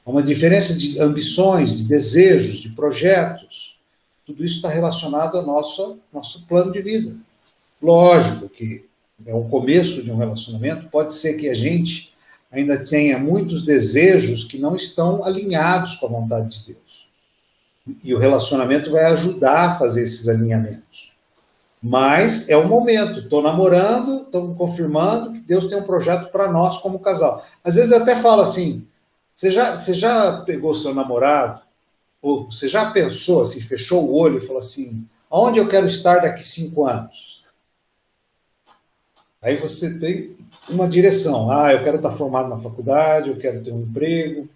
Há uma diferença de ambições, de desejos, de projetos. Tudo isso está relacionado ao nosso plano de vida. Lógico que é o começo de um relacionamento, pode ser que a gente ainda tenha muitos desejos que não estão alinhados com a vontade de Deus. E o relacionamento vai ajudar a fazer esses alinhamentos. Mas é o momento, estou namorando, estou confirmando que Deus tem um projeto para nós como casal. Às vezes eu até falo assim, você já pegou seu namorado, ou você já pensou assim, fechou o olho e falou assim, aonde eu quero estar daqui 5 anos? Aí você tem uma direção, eu quero estar formado na faculdade, eu quero ter um emprego.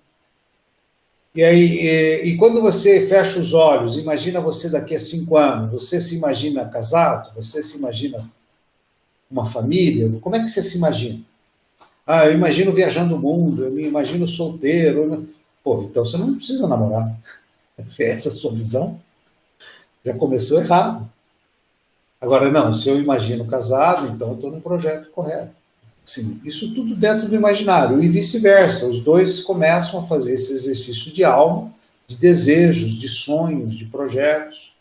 E aí, quando você fecha os olhos, imagina você daqui a 5 anos, você se imagina casado? Você se imagina uma família? Como é que você se imagina? Eu imagino viajando o mundo, eu me imagino solteiro. Pô, então você não precisa namorar. Se é essa a sua visão, já começou errado. Agora, não, se eu imagino casado, então eu estou no projeto correto. Sim, isso tudo dentro do imaginário, e vice-versa. Os dois começam a fazer esse exercício de alma, de desejos, de sonhos, de projetos.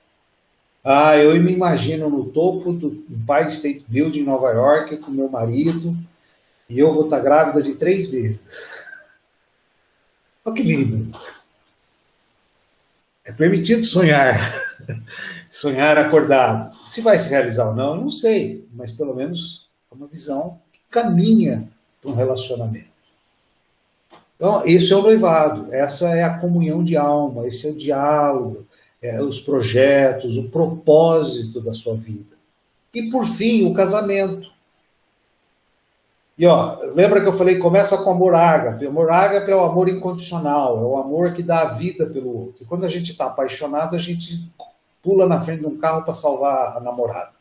Eu me imagino no topo do Empire State Building em Nova York com meu marido, e eu vou estar grávida de 3 vezes. Olha que lindo. É permitido sonhar. Sonhar acordado. Se vai se realizar ou não, eu não sei, mas pelo menos é uma visão caminha para um relacionamento. Então, esse é o noivado, essa é a comunhão de alma, esse é o diálogo, os projetos, o propósito da sua vida. E, por fim, o casamento. E, lembra que eu falei, começa com amor ágape. Amor ágape é o amor incondicional, é o amor que dá a vida pelo outro. E quando a gente está apaixonado, a gente pula na frente de um carro para salvar a namorada.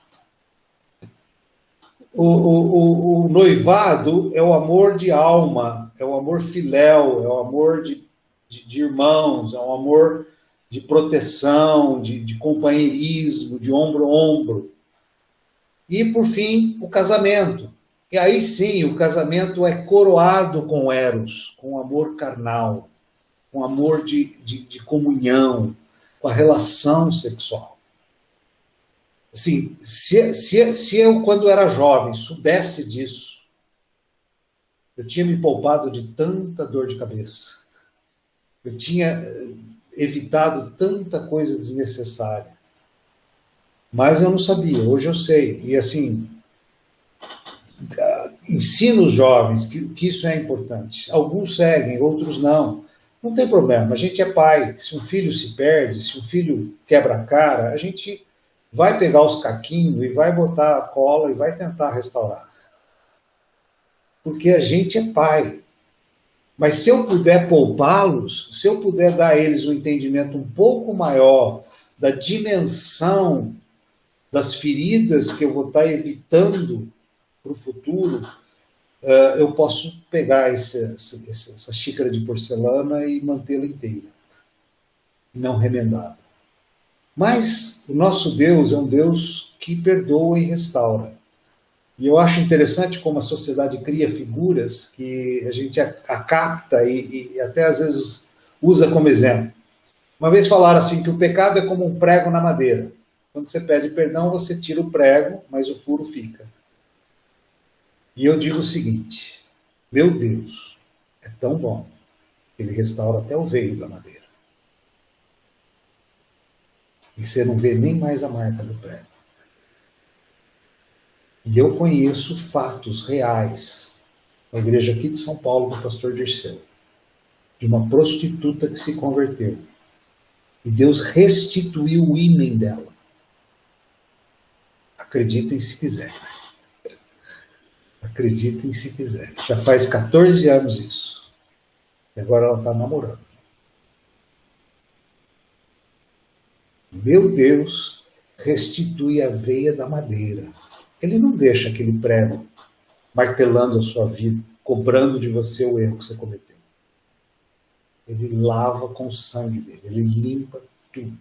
O noivado é o amor de alma, é o amor filéu, é o amor de irmãos, é o amor de proteção, de companheirismo, de ombro a ombro. E, por fim, o casamento. E aí sim, o casamento é coroado com eros, com amor carnal, com amor de comunhão, com a relação sexual. Assim, se eu, quando era jovem, soubesse disso, eu tinha me poupado de tanta dor de cabeça. Eu tinha evitado tanta coisa desnecessária. Mas eu não sabia, hoje eu sei. E assim, ensino os jovens que isso é importante. Alguns seguem, outros não. Não tem problema, a gente é pai. Se um filho se perde, se um filho quebra a cara, a gente vai pegar os caquinhos e vai botar a cola e vai tentar restaurar. Porque a gente é pai. Mas se eu puder poupá-los, se eu puder dar a eles um entendimento um pouco maior da dimensão das feridas que eu vou estar evitando para o futuro, eu posso pegar essa xícara de porcelana e mantê-la inteira, não remendada. Mas o nosso Deus é um Deus que perdoa e restaura. E eu acho interessante como a sociedade cria figuras que a gente capta e até às vezes usa como exemplo. Uma vez falaram assim que o pecado é como um prego na madeira. Quando você pede perdão, você tira o prego, mas o furo fica. E eu digo o seguinte, meu Deus é tão bom, ele restaura até o veio da madeira. E você não vê nem mais a marca do prego. E eu conheço fatos reais na igreja aqui de São Paulo, do pastor Dirceu, de uma prostituta que se converteu. E Deus restituiu o ímen dela. Acreditem se quiser. Acreditem se quiser. Já faz 14 anos isso. E agora ela está namorando. Meu Deus restitui a veia da madeira. Ele não deixa aquele prego martelando a sua vida, cobrando de você o erro que você cometeu. Ele lava com o sangue dele, ele limpa tudo.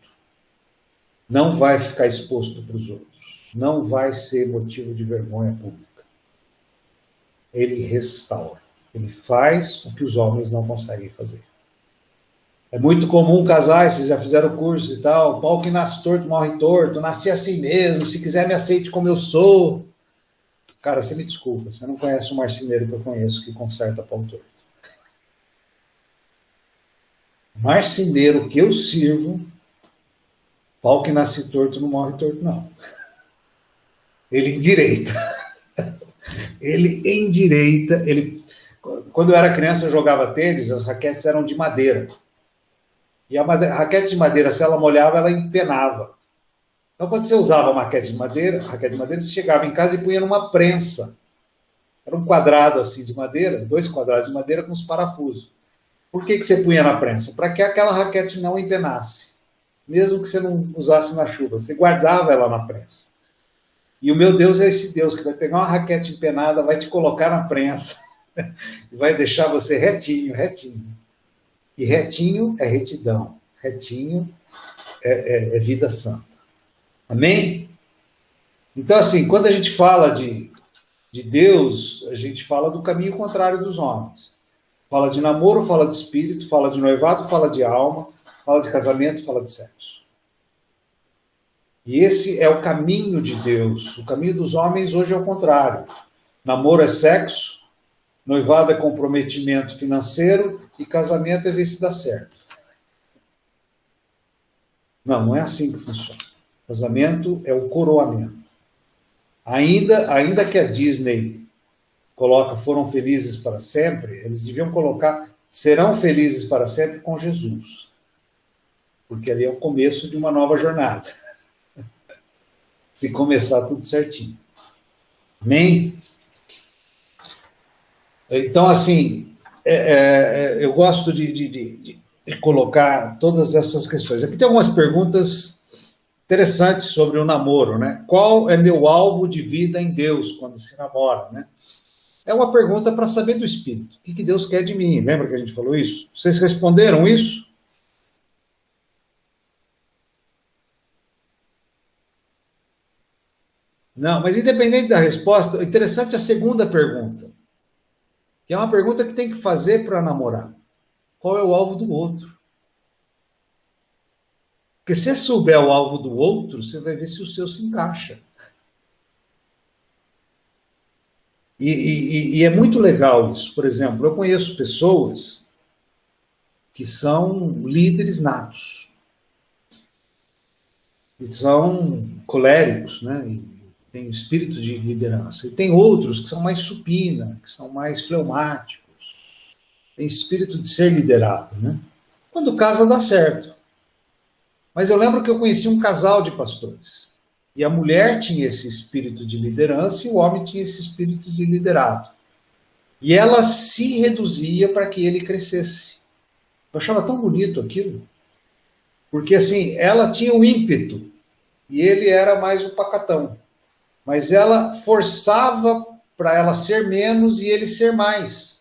Não vai ficar exposto para os outros. Não vai ser motivo de vergonha pública. Ele restaura. Ele faz o que os homens não conseguem fazer. É muito comum casais, vocês já fizeram curso e tal, pau que nasce torto, morre torto, nasci assim mesmo, se quiser me aceite como eu sou. Cara, você me desculpa, você não conhece o marceneiro que eu conheço que conserta pau torto. Marceneiro que eu sirvo, pau que nasce torto não morre torto, não. Ele endireita. Ele endireita. Quando eu era criança, eu jogava tênis, as raquetes eram de madeira. E a raquete de madeira, se ela molhava, ela empenava. Então, quando você usava uma raquete de madeira, você chegava em casa e punha numa prensa. Era um quadrado assim de madeira, 2 quadrados de madeira com os parafusos. Por que você punha na prensa? Para que aquela raquete não empenasse. Mesmo que você não usasse na chuva. Você guardava ela na prensa. E o meu Deus é esse Deus que vai pegar uma raquete empenada, vai te colocar na prensa. E vai deixar você retinho, retinho. E retinho é retidão. Retinho é vida santa. Amém? Então, assim, quando a gente fala de Deus, a gente fala do caminho contrário dos homens. Fala de namoro, fala de espírito, fala de noivado, fala de alma, fala de casamento, fala de sexo. E esse é o caminho de Deus. O caminho dos homens hoje é o contrário. Namoro é sexo, noivado é comprometimento financeiro e casamento é ver se dá certo. Não é assim que funciona. Casamento é o coroamento. Ainda que a Disney coloca foram felizes para sempre, eles deviam colocar serão felizes para sempre com Jesus. Porque ali é o começo de uma nova jornada. Se começar tudo certinho. Amém? Então, assim, eu gosto de colocar todas essas questões. Aqui tem algumas perguntas interessantes sobre o namoro, né? Qual é meu alvo de vida em Deus quando se namora, né? É uma pergunta para saber do Espírito. O que Deus quer de mim? Lembra que a gente falou isso? Vocês responderam isso? Não, mas independente da resposta, interessante é a segunda pergunta, que é uma pergunta que tem que fazer para namorar. Qual é o alvo do outro? Porque se você souber o alvo do outro, você vai ver se o seu se encaixa. E é muito legal isso. Por exemplo, eu conheço pessoas que são líderes natos. E são coléricos, né? E tem espírito de liderança. E tem outros que são mais supina, que são mais fleumáticos. Tem espírito de ser liderado, né? Quando casa dá certo. Mas eu lembro que eu conheci um casal de pastores. E a mulher tinha esse espírito de liderança e o homem tinha esse espírito de liderado. E ela se reduzia para que ele crescesse. Eu achava tão bonito aquilo. Porque, assim, ela tinha o ímpeto e ele era mais o pacatão. Mas ela forçava para ela ser menos e ele ser mais.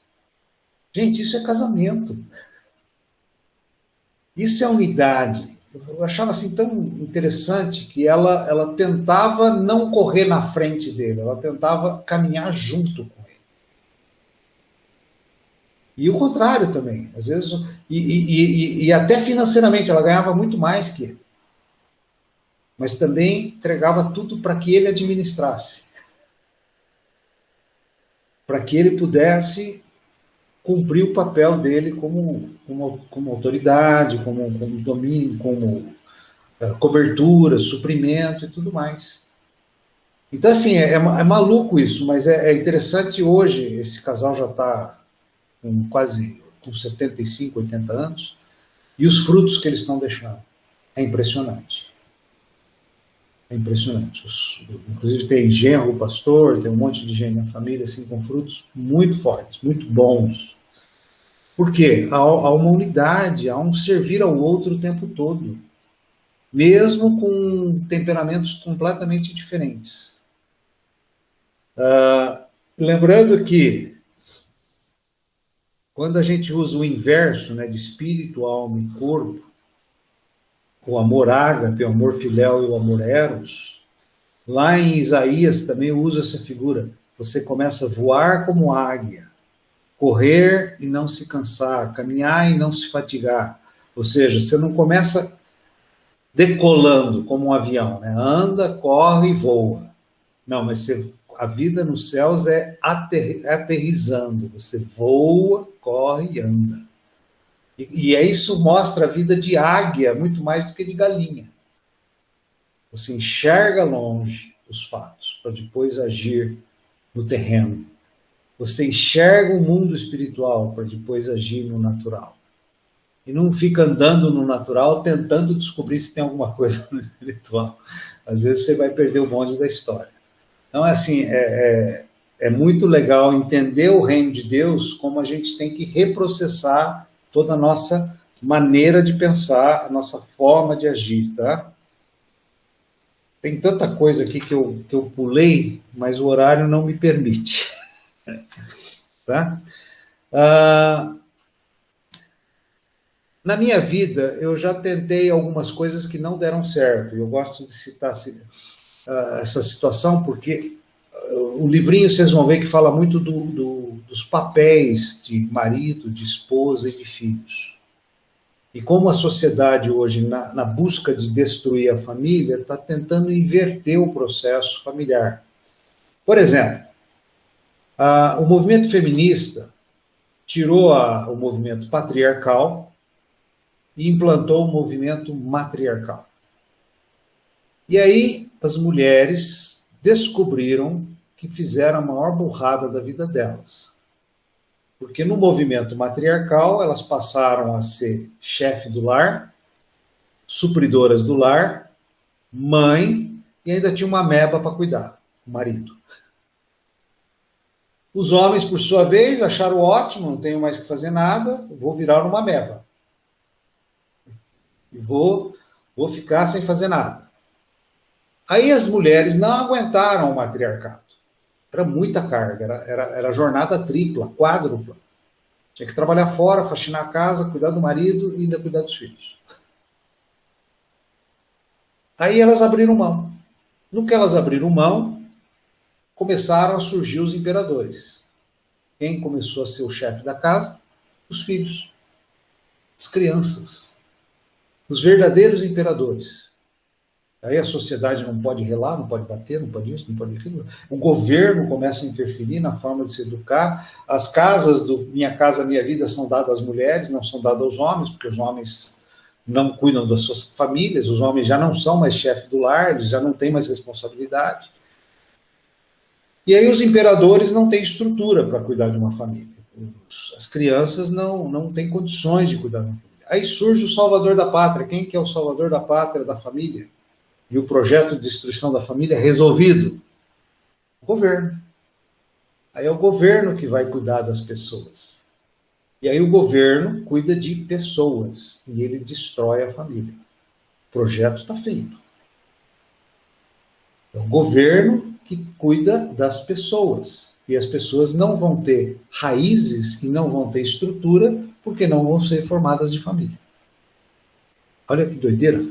Gente, isso é casamento. Isso é unidade. Eu achava assim tão interessante que ela tentava não correr na frente dele, ela tentava caminhar junto com ele. E o contrário também, às vezes, e até financeiramente, ela ganhava muito mais que ele. Mas também entregava tudo para que ele administrasse. Para que ele pudesse cumprir o papel dele como autoridade, como domínio, como cobertura, suprimento e tudo mais. Então, assim, é maluco isso, mas é interessante hoje, esse casal já está com 75, 80 anos, e os frutos que eles estão deixando. É impressionante. É impressionante. Inclusive tem genro pastor, tem um monte de gente na família assim, com frutos muito fortes, muito bons. Por quê? Há uma unidade, há um servir ao outro o tempo todo. Mesmo com temperamentos completamente diferentes. Lembrando que Quando a gente usa o inverso, né, de espírito, alma e corpo, o amor ágape, o amor filéu e o amor eros, lá em Isaías também usa essa figura. Você começa a voar como águia, correr e não se cansar, caminhar e não se fatigar. Ou seja, você não começa decolando como um avião, né? Anda, corre e voa. Não, mas a vida nos céus é aterrissando. Você voa, corre e anda. E isso mostra a vida de águia muito mais do que de galinha. Você enxerga longe os fatos para depois agir no terreno. Você enxerga o mundo espiritual para depois agir no natural. E não fica andando no natural tentando descobrir se tem alguma coisa no espiritual. Às vezes você vai perder o bonde da história. Então, assim, é muito legal entender o reino de Deus, como a gente tem que reprocessar toda a nossa maneira de pensar, a nossa forma de agir, tá? Tem tanta coisa aqui que eu pulei, mas o horário não me permite. Tá? Na minha vida, eu já tentei algumas coisas que não deram certo. Eu gosto de citar essa situação porque o livrinho vocês vão ver que fala muito dos papéis de marido, de esposa e de filhos. E como a sociedade hoje, na busca de destruir a família, está tentando inverter o processo familiar. Por exemplo, o movimento feminista tirou o movimento patriarcal e implantou o movimento matriarcal. E aí as mulheres descobriram que fizeram a maior burrada da vida delas. Porque no movimento matriarcal, elas passaram a ser chefe do lar, supridoras do lar, mãe, e ainda tinha uma ameba para cuidar, o marido. Os homens, por sua vez, acharam ótimo, não tenho mais que fazer nada, vou virar uma ameba. E vou ficar sem fazer nada. Aí as mulheres não aguentaram o matriarcado. Era muita carga, era jornada tripla, quádrupla. Tinha que trabalhar fora, faxinar a casa, cuidar do marido e ainda cuidar dos filhos. Aí elas abriram mão. No que elas abriram mão, começaram a surgir os imperadores. Quem começou a ser o chefe da casa? Os filhos, as crianças, os verdadeiros imperadores. Aí a sociedade não pode relar, não pode bater, não pode isso, não pode aquilo. O governo começa a interferir na forma de se educar. As casas do Minha Casa Minha Vida são dadas às mulheres, não são dadas aos homens, porque os homens não cuidam das suas famílias, os homens já não são mais chefe do lar, eles já não têm mais responsabilidade. E aí os imperadores não têm estrutura para cuidar de uma família. As crianças não têm condições de cuidar de uma família. Aí surge o salvador da pátria. Quem que é o salvador da pátria, da família? E o projeto de destruição da família é resolvido? O governo. Aí é o governo que vai cuidar das pessoas. E aí o governo cuida de pessoas e ele destrói a família. O projeto está feito. É o governo que cuida das pessoas. E as pessoas não vão ter raízes e não vão ter estrutura porque não vão ser formadas de família. Olha que doideira.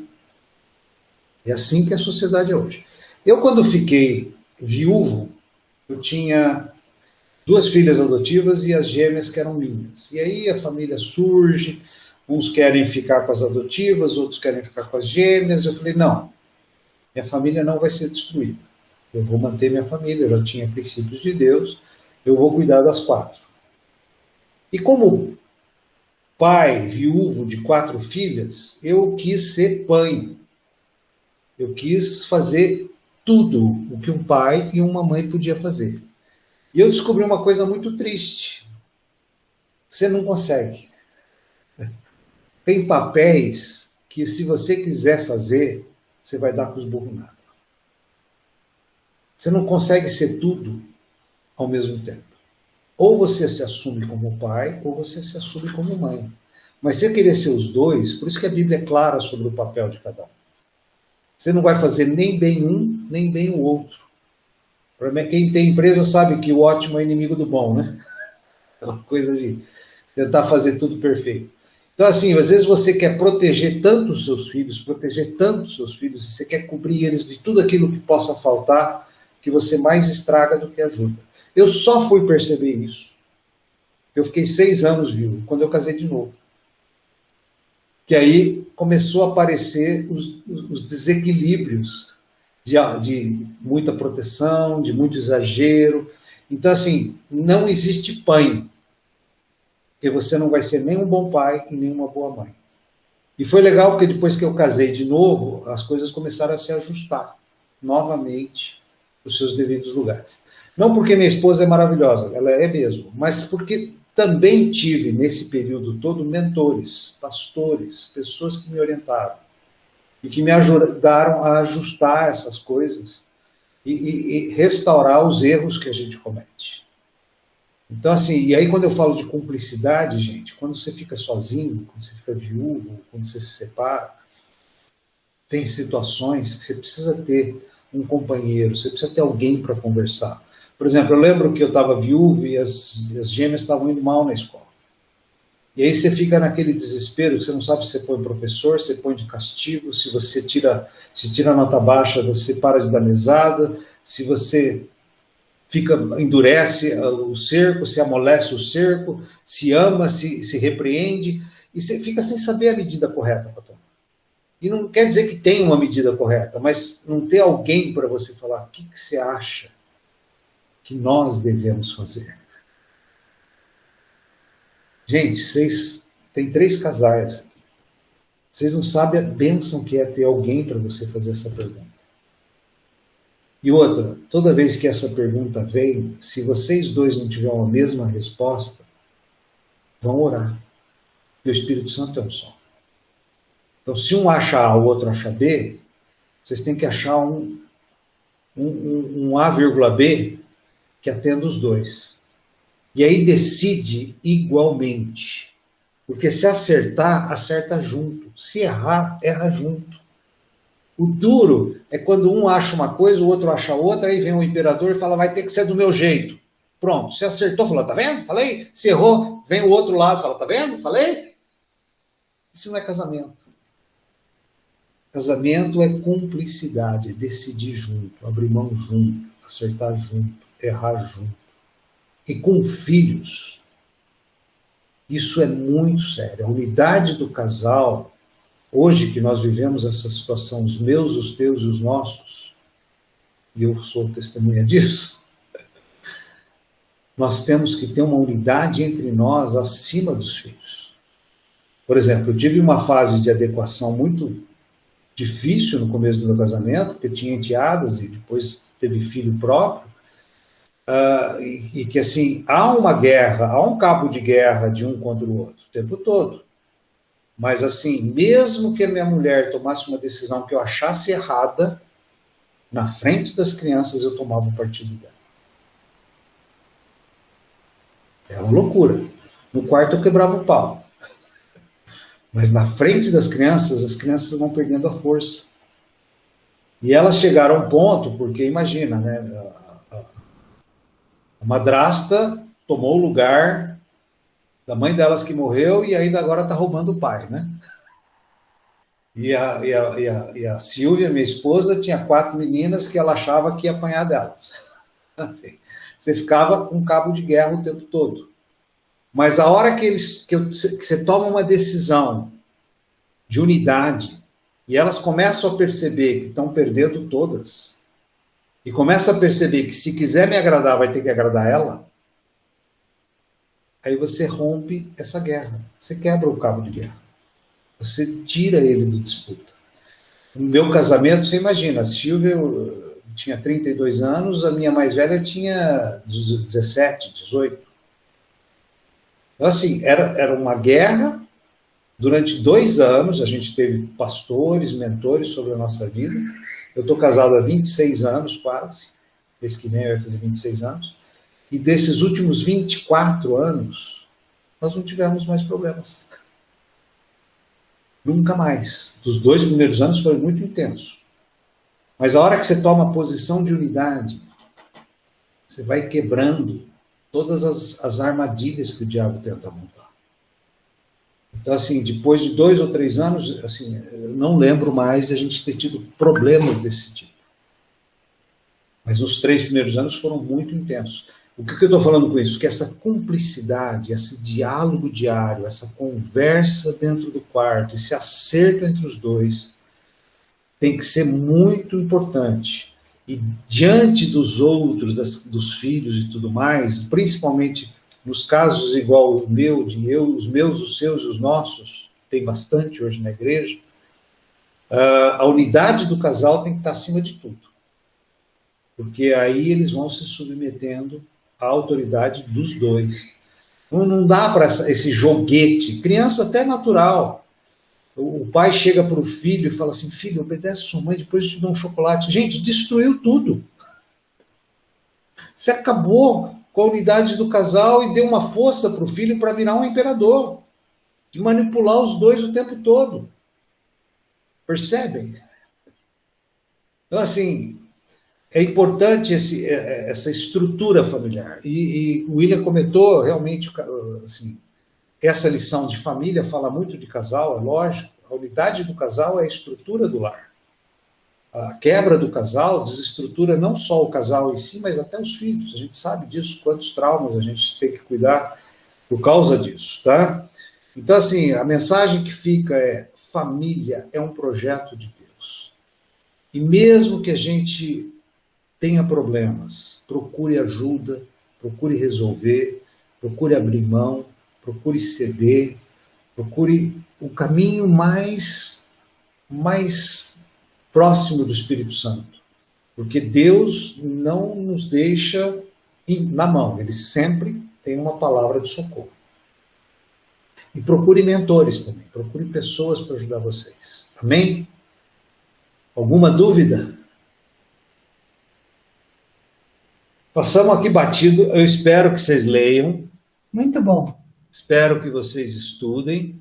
É assim que a sociedade é hoje. Eu, quando fiquei viúvo, eu tinha 2 filhas adotivas e as gêmeas que eram minhas. E aí a família surge, uns querem ficar com as adotivas, outros querem ficar com as gêmeas. Eu falei, não, minha família não vai ser destruída. Eu vou manter minha família, eu já tinha princípios de Deus, eu vou cuidar das 4. E como pai viúvo de 4 filhas, eu quis ser pai. Eu quis fazer tudo o que um pai e uma mãe podia fazer. E eu descobri uma coisa muito triste. Você não consegue. Tem papéis que, se você quiser fazer, você vai dar com os burros na água. Você não consegue ser tudo ao mesmo tempo. Ou você se assume como pai, ou você se assume como mãe. Mas você querer ser os dois, por isso que a Bíblia é clara sobre o papel de cada um. Você não vai fazer nem bem um, nem bem o outro. Quem tem empresa sabe que o ótimo é inimigo do bom, né? Aquela coisa de tentar fazer tudo perfeito. Então, assim, às vezes você quer proteger tanto os seus filhos, e você quer cobrir eles de tudo aquilo que possa faltar, que você mais estraga do que ajuda. Eu só fui perceber isso. Eu fiquei 6 anos viúvo, quando eu casei de novo. Que aí começou a aparecer os desequilíbrios de muita proteção, de muito exagero. Então, assim, não existe pai, porque você não vai ser nem um bom pai e nem uma boa mãe. E foi legal porque depois que eu casei de novo, as coisas começaram a se ajustar novamente nos seus devidos lugares. Não porque minha esposa é maravilhosa, ela é mesmo, mas porque também tive, nesse período todo, mentores, pastores, pessoas que me orientaram e que me ajudaram a ajustar essas coisas e restaurar os erros que a gente comete. Então, assim, e aí quando eu falo de cumplicidade, gente, quando você fica sozinho, quando você fica viúvo, quando você se separa, tem situações que você precisa ter um companheiro, você precisa ter alguém para conversar. Por exemplo, eu lembro que eu estava viúvo e as gêmeas estavam indo mal na escola. E aí você fica naquele desespero, que você não sabe se você põe professor, se você põe de castigo, se você tira nota baixa, você para de dar mesada, se você endurece o cerco, se amolece o cerco, se ama, se repreende, e você fica sem saber a medida correta para tomar. E não quer dizer que tem uma medida correta, mas não ter alguém para você falar, o que você acha que nós devemos fazer? Gente, vocês têm 3 casais. Vocês não sabem a bênção que é ter alguém para você fazer essa pergunta. E outra, toda vez que essa pergunta vem, se vocês dois não tiverem a mesma resposta, vão orar. E o Espírito Santo é um só. Então, se um acha A, o outro acha B, vocês têm que achar um A, B que atenda os dois. E aí decide igualmente. Porque se acertar, acerta junto. Se errar, erra junto. O duro é quando um acha uma coisa, o outro acha outra, aí vem o imperador e fala, vai ter que ser do meu jeito. Pronto, se acertou, falou, tá vendo? Falei. Se errou, vem o outro lado e fala, tá vendo? Falei. Isso não é casamento. Casamento é cumplicidade, é decidir junto, abrir mão junto, acertar junto, errar junto. E com filhos, isso é muito sério. A unidade do casal, hoje que nós vivemos essa situação, os meus, os teus e os nossos, e eu sou testemunha disso, nós temos que ter uma unidade entre nós acima dos filhos. Por exemplo, eu tive uma fase de adequação muito difícil no começo do meu casamento, porque tinha enteadas e depois teve filho próprio, e que assim, há uma guerra, há um cabo de guerra de um contra o outro, o tempo todo. Mas assim, mesmo que a minha mulher tomasse uma decisão que eu achasse errada, na frente das crianças eu tomava o partido dela. É uma loucura. No quarto eu quebrava o pau. Mas na frente das crianças, as crianças vão perdendo a força. E elas chegaram a um ponto, porque imagina, né? A madrasta tomou o lugar da mãe delas que morreu e ainda agora está roubando o pai, né? E a Silvia, minha esposa, tinha 4 meninas que ela achava que ia apanhar delas. Assim, você ficava com cabo de guerra o tempo todo. Mas a hora que você toma uma decisão de unidade e elas começam a perceber que estão perdendo todas, e começam a perceber que se quiser me agradar, vai ter que agradar ela, aí você rompe essa guerra. Você quebra o cabo de guerra. Você tira ele do disputa. No meu casamento, você imagina, a Silvia tinha 32 anos, a minha mais velha tinha 17, 18. Então, assim, era uma guerra. Durante 2 anos, a gente teve pastores, mentores sobre a nossa vida. Eu estou casado há 26 anos, quase. Mês que vem vai fazer 26 anos. E desses últimos 24 anos, nós não tivemos mais problemas. Nunca mais. Dos 2 primeiros anos foi muito intenso. Mas a hora que você toma a posição de unidade, você vai quebrando todas as armadilhas que o diabo tenta montar. Então, assim, depois de 2 ou 3 anos, assim, eu não lembro mais a gente ter tido problemas desse tipo. Mas os 3 primeiros anos foram muito intensos. O que eu estou falando com isso? Que essa cumplicidade, esse diálogo diário, essa conversa dentro do quarto, esse acerto entre os dois, tem que ser muito importante. E diante dos outros, dos filhos e tudo mais, principalmente nos casos igual o meu, de eu, os meus, os seus e os nossos, tem bastante hoje na igreja, a unidade do casal tem que estar acima de tudo. Porque aí eles vão se submetendo à autoridade dos dois. Não dá para esse joguete. Criança até natural. O pai chega para o filho e fala assim, filho, obedece sua mãe, depois eu te dou um chocolate. Gente, destruiu tudo. Você acabou com a unidade do casal e deu uma força para o filho para virar um imperador. De manipular os dois o tempo todo. Percebem? Então, assim, é importante essa estrutura familiar. E o William comentou realmente, assim, essa lição de família fala muito de casal, é lógico. A unidade do casal é a estrutura do lar. A quebra do casal desestrutura não só o casal em si, mas até os filhos. A gente sabe disso, quantos traumas a gente tem que cuidar por causa disso, tá? Então, assim, a mensagem que fica é: família é um projeto de Deus. E mesmo que a gente tenha problemas, procure ajuda, procure resolver, procure abrir mão, procure ceder, procure o caminho mais próximo do Espírito Santo. Porque Deus não nos deixa na mão, Ele sempre tem uma palavra de socorro. E procure mentores também, procure pessoas para ajudar vocês. Amém? Alguma dúvida? Passamos aqui batido, eu espero que vocês leiam. Muito bom. Espero que vocês estudem.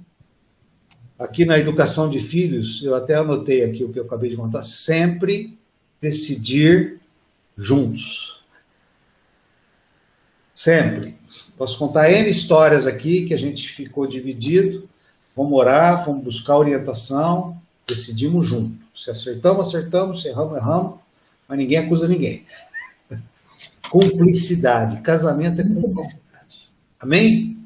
Aqui na educação de filhos, eu até anotei aqui o que eu acabei de contar, sempre decidir juntos. Sempre. Posso contar N histórias aqui que a gente ficou dividido, vamos orar, fomos buscar orientação, decidimos junto. Se acertamos, acertamos, se erramos, erramos, mas ninguém acusa ninguém. Cumplicidade. Casamento é cumplicidade. Amém?